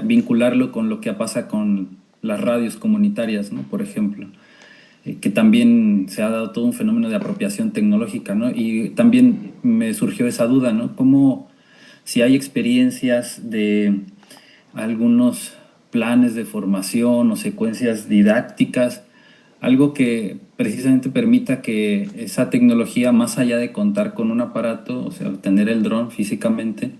vincularlo con lo que pasa con las radios comunitarias, ¿no? Por ejemplo, que también se ha dado todo un fenómeno de apropiación tecnológica, ¿no? Y también me surgió esa duda, ¿no? Cómo, si hay experiencias de algunos planes de formación o secuencias didácticas, algo que precisamente permita que esa tecnología, más allá de contar con un aparato, o sea, tener el dron físicamente,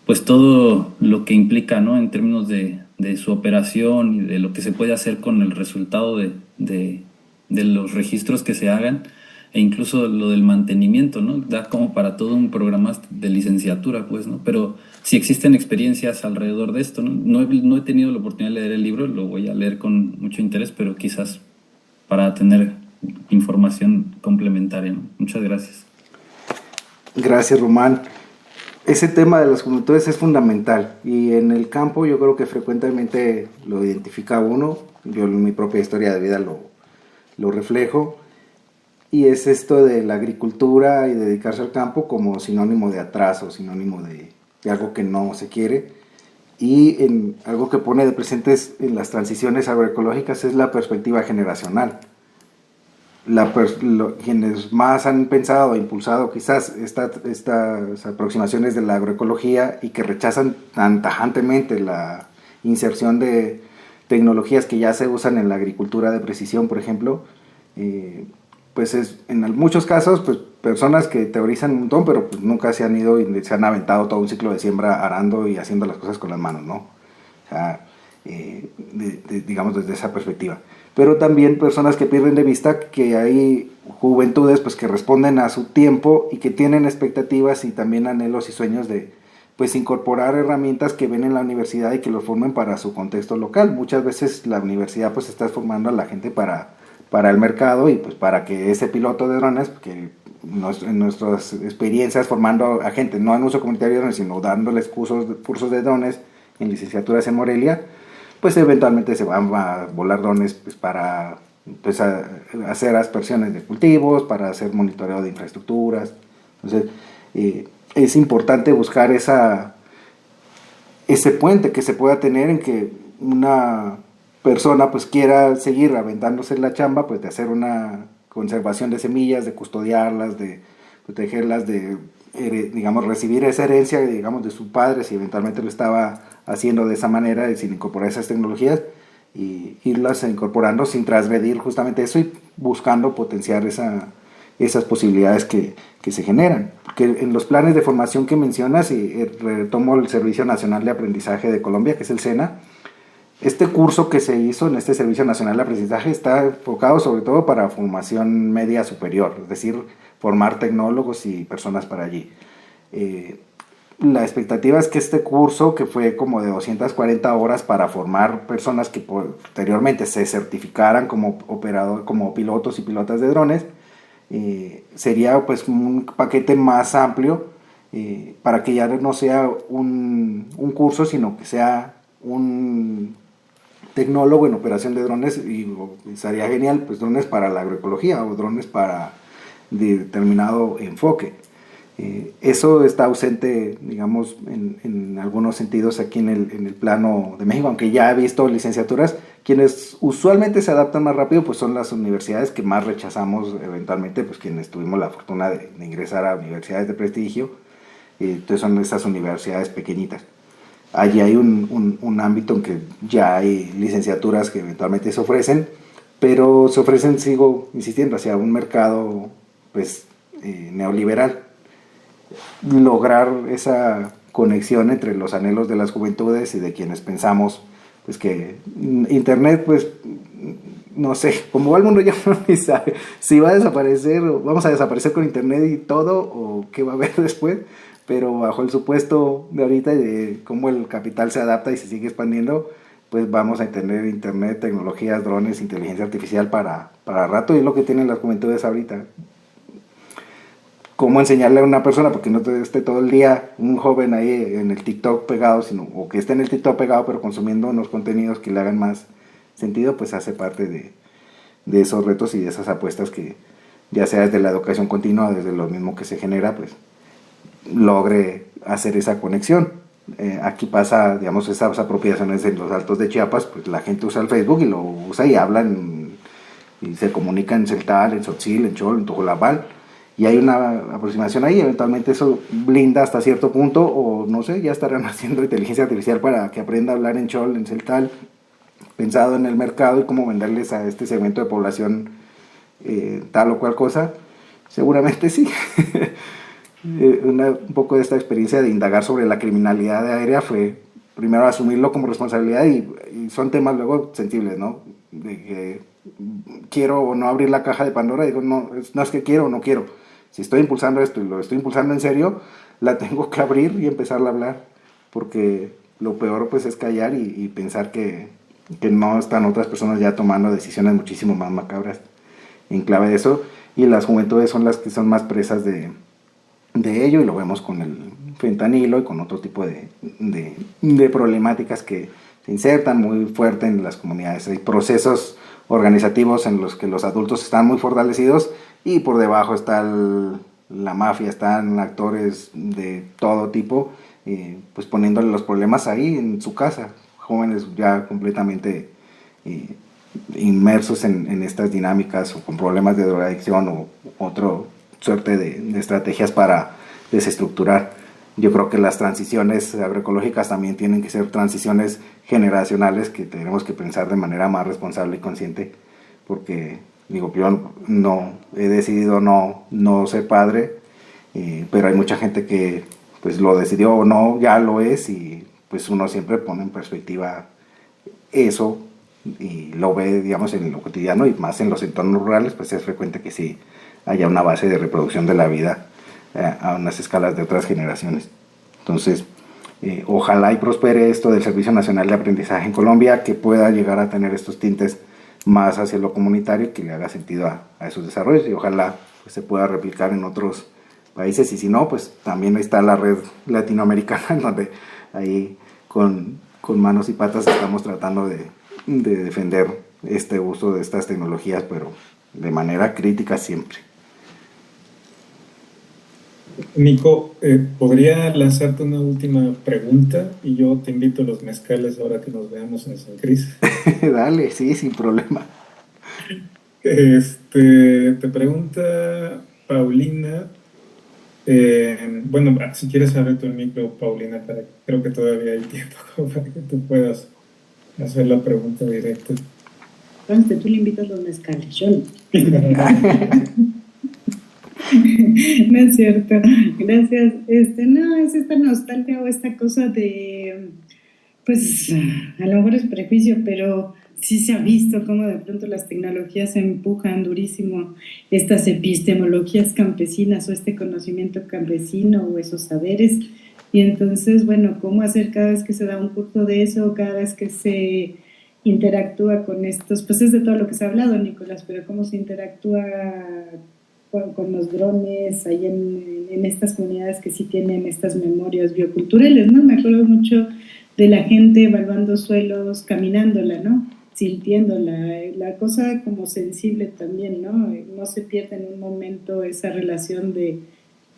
pues todo lo que implica, ¿no? En términos de su operación y de lo que se puede hacer con el resultado de los registros que se hagan, e incluso lo del mantenimiento, ¿no? Da como para todo un programa de licenciatura, pues, ¿no? Pero si existen experiencias alrededor de esto, ¿no? No he tenido la oportunidad de leer el libro, lo voy a leer con mucho interés, pero quizás para tener información complementaria, ¿no? Muchas gracias. Gracias, Román. Ese tema de las juventudes es fundamental, y en el campo yo creo que frecuentemente lo identifica uno. Yo en mi propia historia de vida lo reflejo, y es esto de la agricultura y dedicarse al campo como sinónimo de atraso, sinónimo de algo que no se quiere. Y en algo que pone de presentes en las transiciones agroecológicas es la perspectiva generacional. Quienes más han pensado e impulsado quizás estas aproximaciones de la agroecología, y que rechazan tan tajantemente la inserción de tecnologías que ya se usan en la agricultura de precisión, por ejemplo, pues es en muchos casos pues personas que teorizan un montón, pero pues nunca se han ido y se han aventado todo un ciclo de siembra arando y haciendo las cosas con las manos, ¿no? O sea, digamos desde esa perspectiva. Pero también personas que pierden de vista que hay juventudes pues que responden a su tiempo y que tienen expectativas y también anhelos y sueños de pues incorporar herramientas que ven en la universidad y que los formen para su contexto local. Muchas veces la universidad pues está formando a la gente para el mercado, y pues para que ese piloto de drones, que en nuestras experiencias formando a gente, no en uso comunitario de drones, sino dándoles cursos de drones en licenciaturas en Morelia, pues eventualmente se van a volar drones pues, para pues, hacer aspersiones de cultivos, para hacer monitoreo de infraestructuras. Entonces, es importante buscar ese puente que se pueda tener en que una persona pues quiera seguir aventándose la chamba pues de hacer una conservación de semillas, de custodiarlas, de protegerlas, de digamos recibir esa herencia digamos de su padre si eventualmente lo estaba haciendo de esa manera sin incorporar esas tecnologías y irlas incorporando sin transgredir justamente eso y buscando potenciar esas posibilidades que se generan. Porque en los planes de formación que mencionas, y retomo el Servicio Nacional de Aprendizaje de Colombia, que es el SENA, este curso que se hizo en este Servicio Nacional de Aprendizaje está enfocado sobre todo para formación media superior, es decir, formar tecnólogos y personas para allí. La expectativa es que este curso, que fue como de 240 horas para formar personas que posteriormente se certificaran como pilotos y pilotas de drones, sería pues un paquete más amplio para que ya no sea un curso, sino que sea un tecnólogo en operación de drones y sería genial, pues drones para la agroecología o drones para determinado enfoque. Eso está ausente, digamos, en algunos sentidos aquí en el plano de México, aunque ya he visto licenciaturas, quienes usualmente se adaptan más rápido, pues son las universidades que más rechazamos eventualmente, pues quienes tuvimos la fortuna de ingresar a universidades de prestigio, entonces son esas universidades pequeñitas. Allí hay un ámbito en que ya hay licenciaturas que eventualmente se ofrecen, pero se ofrecen, sigo insistiendo, hacia un mercado pues neoliberal. Lograr esa conexión entre los anhelos de las juventudes y de quienes pensamos pues que Internet, pues no sé, como va el mundo ya no sabe si va a desaparecer o vamos a desaparecer con Internet y todo o qué va a haber después, pero bajo el supuesto de ahorita y de cómo el capital se adapta y se sigue expandiendo, pues vamos a tener Internet, tecnologías, drones, inteligencia artificial para rato, y es lo que tienen las juventudes ahorita. Cómo enseñarle a una persona, porque no esté todo el día un joven ahí en el TikTok pegado, o que esté en el TikTok pegado pero consumiendo unos contenidos que le hagan más sentido, pues hace parte de esos retos y de esas apuestas que ya sea desde la educación continua, desde lo mismo que se genera, pues logre hacer esa conexión. Aquí pasa, digamos, esas apropiaciones en los Altos de Chiapas, pues la gente usa el Facebook y lo usa y hablan y se comunican en Celtal, en Tzotzil, en Chol, en Tojolabal, y hay una aproximación ahí. Eventualmente eso blinda hasta cierto punto, o no sé, ya estarán haciendo inteligencia artificial para que aprenda a hablar en Chol, en Celtal, pensado en el mercado y cómo venderles a este segmento de población tal o cual cosa. Seguramente sí. Un poco de esta experiencia de indagar sobre la criminalidad aérea fue primero asumirlo como responsabilidad y son temas luego sensibles, ¿no? De que quiero o no abrir la caja de Pandora, digo, no es que quiero o no quiero. Si estoy impulsando esto y lo estoy impulsando en serio, la tengo que abrir y empezarla a hablar, porque lo peor pues es callar y pensar que no están otras personas ya tomando decisiones muchísimo más macabras en clave de eso, y las juventudes son las que son más presas de ello, y lo vemos con el fentanilo y con otro tipo de problemáticas que se insertan muy fuerte en las comunidades. Hay procesos organizativos en los que los adultos están muy fortalecidos y por debajo está la mafia, están actores de todo tipo, pues poniéndole los problemas ahí en su casa, jóvenes ya completamente inmersos en estas dinámicas o con problemas de drogadicción o otra suerte de estrategias para desestructurar. Yo creo que las transiciones agroecológicas también tienen que ser transiciones generacionales que tenemos que pensar de manera más responsable y consciente, porque digo, yo no he decidido no ser padre, pero hay mucha gente que pues lo decidió o no, ya lo es, y pues uno siempre pone en perspectiva eso y lo ve, digamos, en lo cotidiano, y más en los entornos rurales, pues es frecuente que sí haya una base de reproducción de la vida a unas escalas de otras generaciones. Entonces, ojalá y prospere esto del Servicio Nacional de Aprendizaje en Colombia, que pueda llegar a tener estos tintes más hacia lo comunitario, que le haga sentido a esos desarrollos, y ojalá pues, se pueda replicar en otros países, y si no, pues también está la red latinoamericana, donde ahí con con manos y patas estamos tratando de defender este uso de estas tecnologías, pero de manera crítica siempre. Nico, ¿podría lanzarte una última pregunta? Y yo te invito a los mezcales ahora que nos veamos en San Cris. Dale, sí, sin problema. Te pregunta Paulina, bueno, si quieres abrir tu micro, Paulina, creo que todavía hay tiempo para que tú puedas hacer la pregunta directa. Entonces, tú le invitas los mezcales, yo no. No es cierto, gracias. No, es esta nostalgia o esta cosa de, pues, a lo mejor es prejuicio, pero sí se ha visto cómo de pronto las tecnologías empujan durísimo estas epistemologías campesinas o este conocimiento campesino o esos saberes. Y entonces, bueno, cómo hacer cada vez que se da un curso de eso, cada vez que se interactúa con estos, pues es de todo lo que se ha hablado, Nicolás, pero cómo se interactúa con los drones ahí en estas comunidades que sí tienen estas memorias bioculturales, ¿no? Me acuerdo mucho de la gente evaluando suelos, caminándola, ¿no? Sintiéndola, la cosa como sensible también, ¿no? No se pierde en un momento esa relación de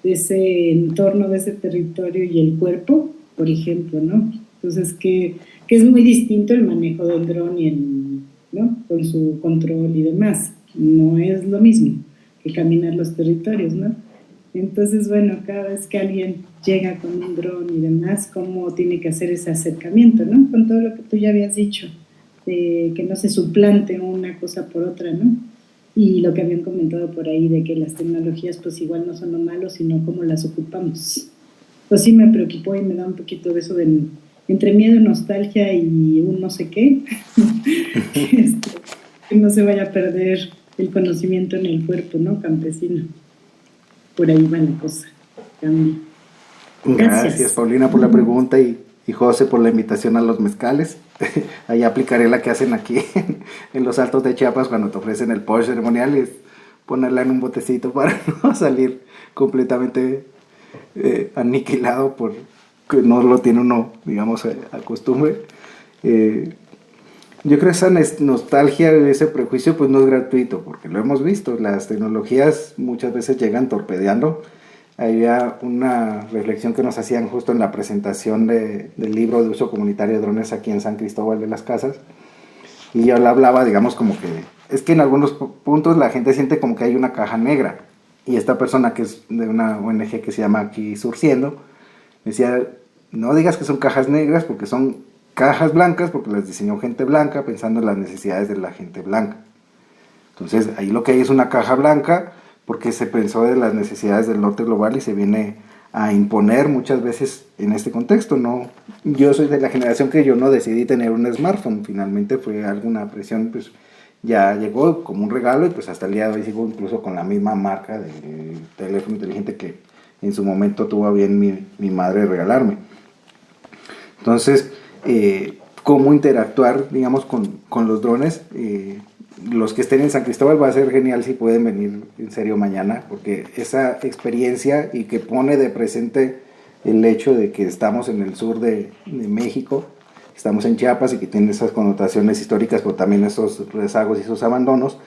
ese entorno, de ese territorio y el cuerpo, por ejemplo, ¿no? Entonces, que es muy distinto el manejo del dron y ¿no? Con su control y demás. No es lo mismo que caminar los territorios, ¿no? Entonces, bueno, cada vez que alguien llega con un dron y demás, cómo tiene que hacer ese acercamiento, ¿no? Con todo lo que tú ya habías dicho, que no se suplante una cosa por otra, ¿no? Y lo que habían comentado por ahí de que las tecnologías pues igual no son lo malo, sino cómo las ocupamos. Pues sí me preocupó y me da un poquito de eso de entre miedo, nostalgia y un no sé qué, que no se vaya a perder el conocimiento en el cuerpo, ¿no? Campesino. Por ahí va la cosa. Gracias, Paulina, por la pregunta y José por la invitación a los mezcales. Ahí aplicaré la que hacen aquí en los Altos de Chiapas cuando te ofrecen el post ceremonial, y es ponerla en un botecito para no salir completamente aniquilado por que no lo tiene uno, digamos, a costumbre. Yo creo que esa nostalgia, ese prejuicio, pues no es gratuito, porque lo hemos visto, las tecnologías muchas veces llegan torpedeando. Había una reflexión que nos hacían justo en la presentación del libro de uso comunitario de drones aquí en San Cristóbal de las Casas, y yo le hablaba, digamos, como que es que en algunos puntos la gente siente como que hay una caja negra, y esta persona que es de una ONG que se llama aquí Surciendo, decía, no digas que son cajas negras porque son cajas blancas, porque las diseñó gente blanca pensando en las necesidades de la gente blanca. Entonces ahí lo que hay es una caja blanca porque se pensó de las necesidades del norte global y se viene a imponer muchas veces en este contexto. No, yo soy de la generación que yo no decidí tener un smartphone, finalmente fue alguna presión, pues ya llegó como un regalo, y pues hasta el día de hoy sigo incluso con la misma marca de teléfono inteligente que en su momento tuvo a bien mi madre regalarme. Entonces, cómo interactuar, digamos, con los drones. Los que estén en San Cristóbal, va a ser genial si pueden venir en serio mañana, porque esa experiencia y que pone de presente el hecho de que estamos en el sur de México, estamos en Chiapas y que tiene esas connotaciones históricas, pero también esos rezagos y esos abandonos.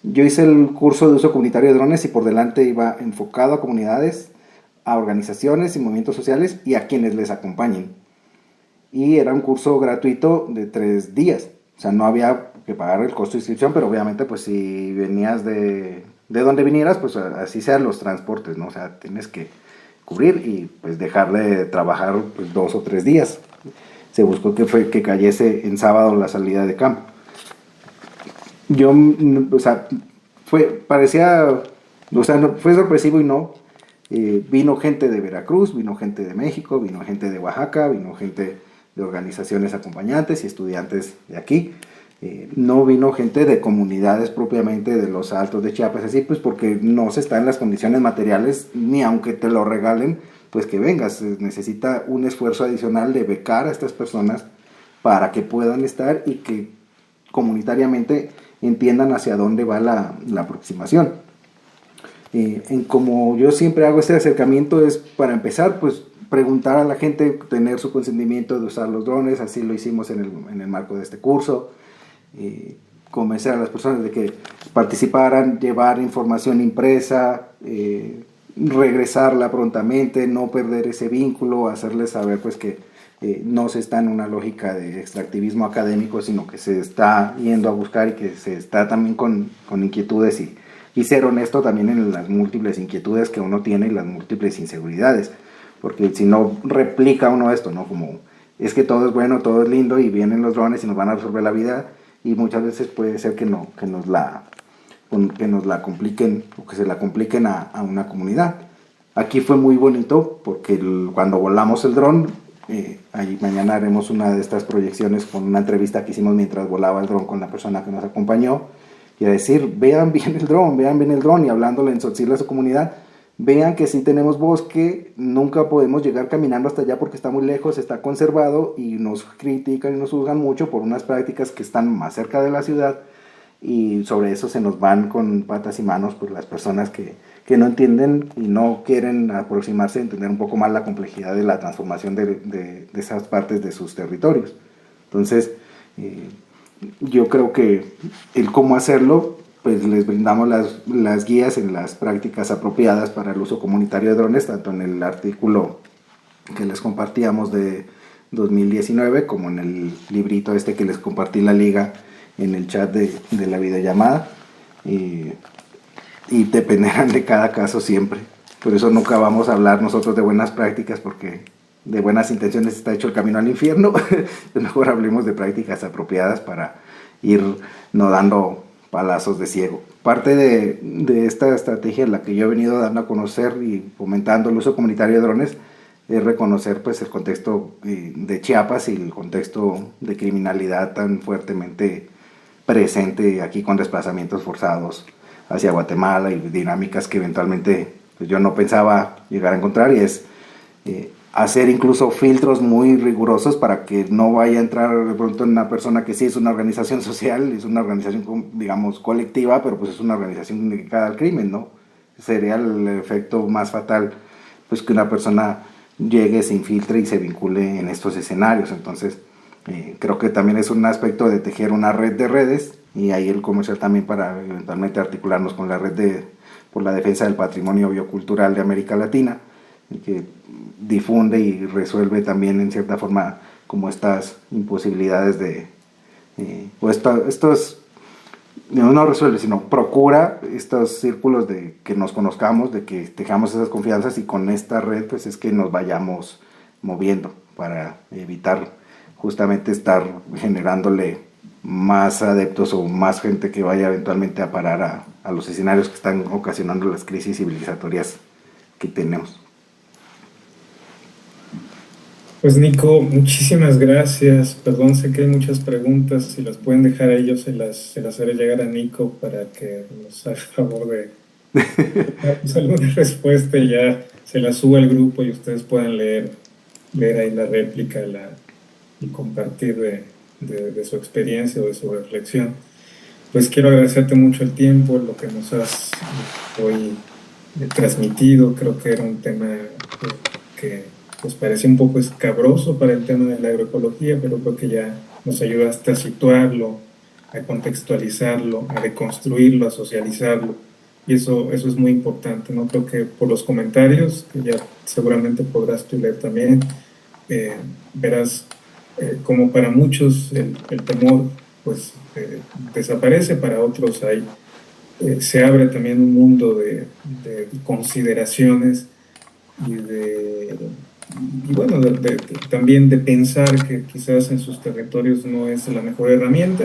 Yo hice el curso de uso comunitario de drones y por delante iba enfocado a comunidades, a organizaciones y movimientos sociales y a quienes les acompañen. Y era un curso gratuito de 3 días, o sea, no había que pagar el costo de inscripción, pero obviamente pues si venías de donde vinieras, pues así sean los transportes, ¿no? O sea, tienes que cubrir y pues dejar de trabajar pues 2 o 3 días. Se buscó que cayese en sábado la salida de campo. Yo, o sea, fue sorpresivo y no. Vino gente de Veracruz, vino gente de México, vino gente de Oaxaca, vino gente de organizaciones acompañantes y estudiantes de aquí. No vino gente de comunidades propiamente de los Altos de Chiapas, así pues porque no se está en las condiciones materiales, ni aunque te lo regalen, pues que vengas. Necesita un esfuerzo adicional de becar a estas personas para que puedan estar y que comunitariamente entiendan hacia dónde va la aproximación. Como yo siempre hago este acercamiento es, para empezar, pues preguntar a la gente, tener su consentimiento de usar los drones, así lo hicimos en el marco de este curso, convencer a las personas de que participaran, llevar información impresa, regresarla prontamente, no perder ese vínculo, hacerles saber pues que no se está en una lógica de extractivismo académico, sino que se está yendo a buscar y que se está también con inquietudes y ser honesto también en las múltiples inquietudes que uno tiene y las múltiples inseguridades, porque si no replica uno esto, ¿no? Como es que todo es bueno, todo es lindo y vienen los drones y nos van a resolver la vida, y muchas veces puede ser que nos la compliquen o que se la compliquen a una comunidad. Aquí fue muy bonito porque cuando volamos el dron, mañana haremos una de estas proyecciones con una entrevista que hicimos mientras volaba el dron con la persona que nos acompañó, y a decir, vean bien el dron, y hablándole en Tzotzil a su comunidad, vean que sí tenemos bosque, nunca podemos llegar caminando hasta allá porque está muy lejos, está conservado, y nos critican y nos juzgan mucho por unas prácticas que están más cerca de la ciudad, y sobre eso se nos van con patas y manos pues las personas que no entienden y no quieren aproximarse a entender un poco más la complejidad de la transformación de esas partes de sus territorios. Entonces, yo creo que el cómo hacerlo, pues les brindamos las guías en las prácticas apropiadas para el uso comunitario de drones, tanto en el artículo que les compartíamos de 2019 como en el librito que les compartí la liga en el chat de la videollamada, y dependerán de cada caso siempre. Por eso nunca vamos a hablar nosotros de buenas prácticas, porque de buenas intenciones está hecho el camino al infierno. Mejor hablemos de prácticas apropiadas para ir no dando palazos de ciego. Parte de esta estrategia en la que yo he venido dando a conocer y fomentando el uso comunitario de drones es reconocer pues el contexto de Chiapas y el contexto de criminalidad tan fuertemente presente aquí, con desplazamientos forzados hacia Guatemala y dinámicas que eventualmente pues yo no pensaba llegar a encontrar, y es hacer incluso filtros muy rigurosos para que no vaya a entrar de pronto en una persona que sí es una organización social, es una organización digamos colectiva, pero pues es una organización dedicada al crimen, ¿no? Sería el efecto más fatal pues que una persona llegue, se infiltre y se vincule en estos escenarios. Entonces creo que también es un aspecto de tejer una red de redes, y ahí el comercial también para eventualmente articularnos con la red por la defensa del patrimonio biocultural de América Latina, que difunde y resuelve también en cierta forma como estas imposibilidades no resuelve, sino procura estos círculos de que nos conozcamos, de que tengamos esas confianzas, y con esta red pues es que nos vayamos moviendo para evitar justamente estar generándole más adeptos o más gente que vaya eventualmente a parar a los escenarios que están ocasionando las crisis civilizatorias que tenemos. Pues Nico, muchísimas gracias. Perdón, sé que hay muchas preguntas. Si las pueden dejar ahí, yo se las haré llegar a Nico para que nos haga favor de alguna respuesta, y ya se la suba al grupo y ustedes puedan leer ahí la réplica y compartir de su experiencia o de su reflexión. Pues quiero agradecerte mucho el tiempo, lo que nos has hoy transmitido. Creo que era un tema que pues parecía un poco escabroso para el tema de la agroecología, pero creo que ya nos ayudaste a situarlo, a contextualizarlo, a reconstruirlo, a socializarlo, y eso es muy importante, ¿no? Creo que por los comentarios, que ya seguramente podrás tú leer también, verás como para muchos el temor pues desaparece, para otros se abre también un mundo de consideraciones y bueno, también de pensar que quizás en sus territorios no es la mejor herramienta.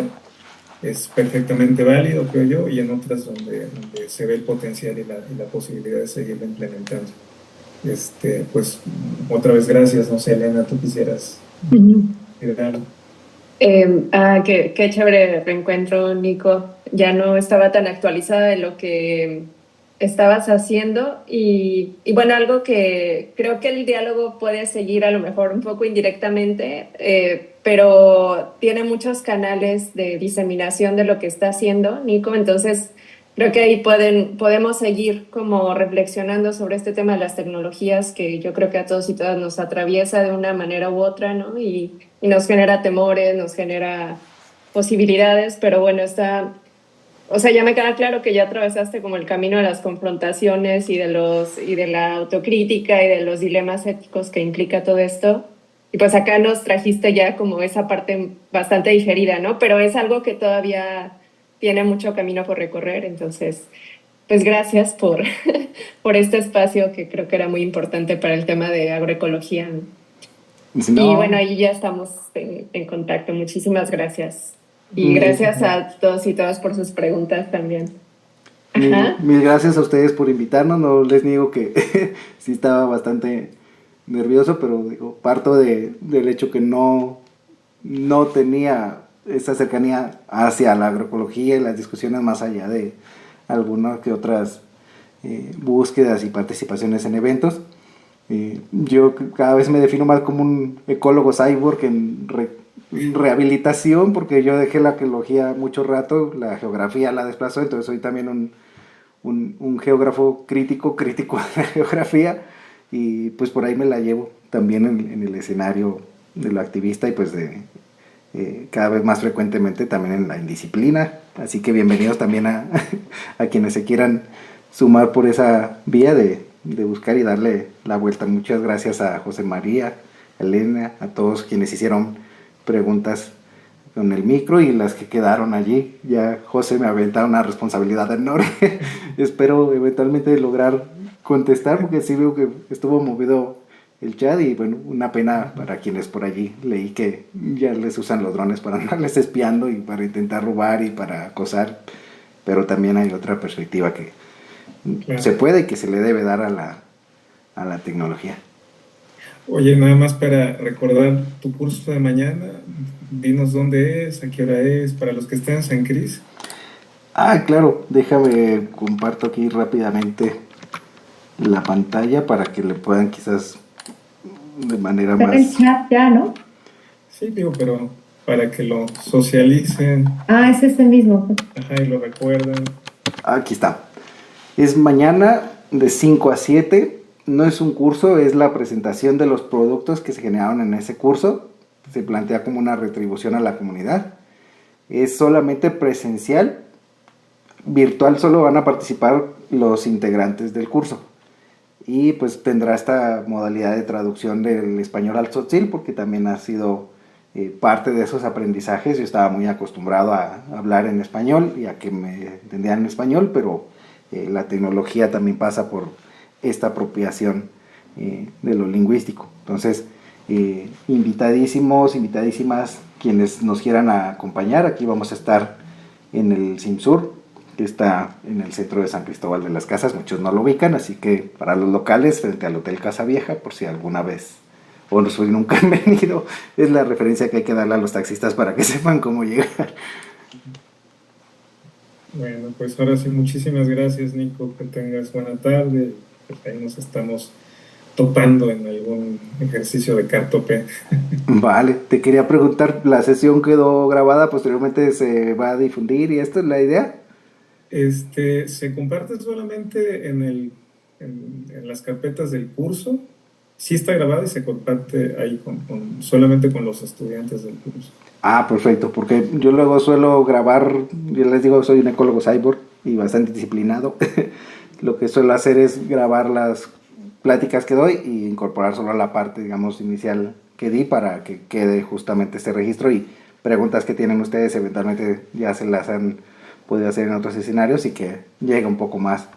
Es perfectamente válido, creo yo, y en otras donde se ve el potencial y la posibilidad de seguirlo implementando. Pues otra vez gracias. No sé, Elena, tú quisieras agregar algo. Qué chévere reencuentro, Nico. Ya no estaba tan actualizada de lo que estabas haciendo, y bueno, algo que creo que el diálogo puede seguir a lo mejor un poco indirectamente, pero tiene muchos canales de diseminación de lo que está haciendo Nico. Entonces creo que ahí podemos seguir como reflexionando sobre este tema de las tecnologías que yo creo que a todos y todas nos atraviesa de una manera u otra, ¿no? Y nos genera temores, nos genera posibilidades, pero bueno, o sea, ya me queda claro que ya atravesaste como el camino de las confrontaciones y de la autocrítica y de los dilemas éticos que implica todo esto. Y pues acá nos trajiste ya como esa parte bastante digerida, ¿no? Pero es algo que todavía tiene mucho camino por recorrer, entonces, pues gracias por, por este espacio que creo que era muy importante para el tema de agroecología, ¿no? Y bueno, ahí ya estamos en contacto. Muchísimas gracias. Y gracias a todos y todas por sus preguntas también. Mil gracias a ustedes por invitarnos. No les niego que sí estaba bastante nervioso, pero digo, parto del hecho que no tenía esa cercanía hacia la agroecología y las discusiones más allá de algunas que otras búsquedas y participaciones en eventos. Yo cada vez me defino más como un ecólogo cyborg en rehabilitación, porque yo dejé la arqueología mucho rato, la geografía la desplazó, entonces soy también un geógrafo crítico de la geografía, y pues por ahí me la llevo también en el escenario de lo activista y pues cada vez más frecuentemente también en la indisciplina, así que bienvenidos también a quienes se quieran sumar por esa vía de buscar y darle la vuelta. Muchas gracias a José María, a Elena, a todos quienes hicieron preguntas con el micro y las que quedaron allí. Ya José me aventa una responsabilidad enorme. Espero eventualmente lograr contestar, porque sí veo que estuvo movido el chat y bueno, una pena para quienes por allí leí que ya les usan los drones para andarles espiando y para intentar robar y para acosar, pero también hay otra perspectiva que se puede y que se le debe dar a la tecnología. Oye, nada más para recordar tu curso de mañana, dinos dónde es, a qué hora es, para los que estén en San Cris. Claro, déjame comparto aquí rápidamente la pantalla para que le puedan quizás de manera más... Está en el chat ya, ¿no? Sí, digo, pero para que lo socialicen. Es ese mismo. Ajá, y lo recuerden. Aquí está. Es mañana de 5 a 7. No es un curso, es la presentación de los productos que se generaron en ese curso. Se plantea como una retribución a la comunidad. Es solamente presencial. Virtual solo van a participar los integrantes del curso. Y pues tendrá esta modalidad de traducción del español al tzotzil, porque también ha sido parte de esos aprendizajes. Yo estaba muy acostumbrado a hablar en español y a que me entendieran en español, pero la tecnología también pasa por esta apropiación de lo lingüístico. Entonces, invitadísimas quienes nos quieran acompañar. Aquí vamos a estar en el CIMSUR, que está en el centro de San Cristóbal de las Casas. Muchos no lo ubican, así que para los locales, frente al Hotel Casa Vieja, por si alguna vez o nunca han venido, es la referencia que hay que darle a los taxistas para que sepan cómo llegar. Bueno, pues ahora sí, muchísimas gracias, Nico, que tengas buena tarde. Pues ahí nos estamos topando en algún ejercicio de Cartope. Vale, te quería preguntar, ¿la sesión quedó grabada, posteriormente se va a difundir y esta es la idea? Se comparte solamente en las carpetas del curso. Sí está grabada y se comparte ahí solamente con los estudiantes del curso. Perfecto, porque yo luego suelo grabar, yo les digo, soy un ecólogo cyborg y bastante disciplinado. Lo que suelo hacer es grabar las pláticas que doy y incorporar solo la parte, digamos, inicial que di para que quede justamente este registro, y preguntas que tienen ustedes eventualmente ya se las han podido hacer en otros escenarios y que llegue un poco más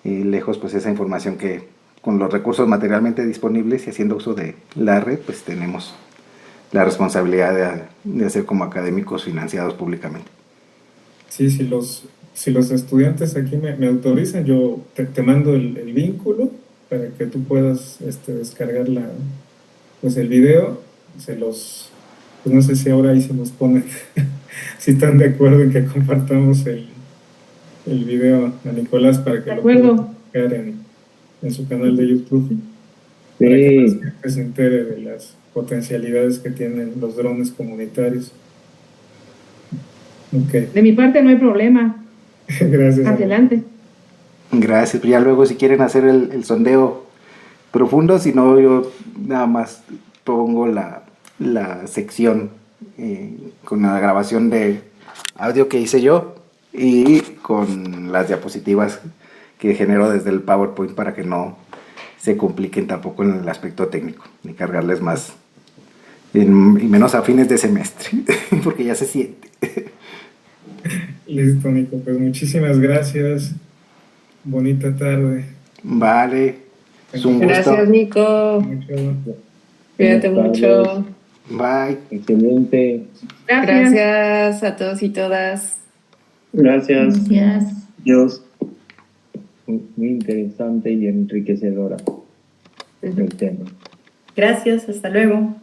lejos pues esa información que con los recursos materialmente disponibles y haciendo uso de la red pues tenemos la responsabilidad de hacer como académicos financiados públicamente. Sí, si los estudiantes aquí me autorizan, yo te mando el vínculo para que tú puedas descargar el video. Pues no sé si ahora ahí se nos pone si están de acuerdo en que compartamos el video a Nicolás para que lo pueda buscar en su canal de YouTube, para que la gente se entere de las potencialidades que tienen los drones comunitarios. Okay. De mi parte no hay problema. Gracias. Adelante. Gracias, pues ya luego si quieren hacer el sondeo profundo, si no yo nada más pongo la sección con la grabación de audio que hice yo y con las diapositivas que genero desde el PowerPoint para que no se compliquen tampoco en el aspecto técnico, ni cargarles más, y menos a fines de semestre, porque ya se siente. Listo, Nico, pues muchísimas gracias. Bonita tarde. Vale, es un gusto. Gracias, Nico. Mucho. Cuídate mucho. Bye. Excelente. Gracias a todos y todas. Gracias. Gracias. Dios. Muy interesante y enriquecedora el tema. Gracias, hasta luego.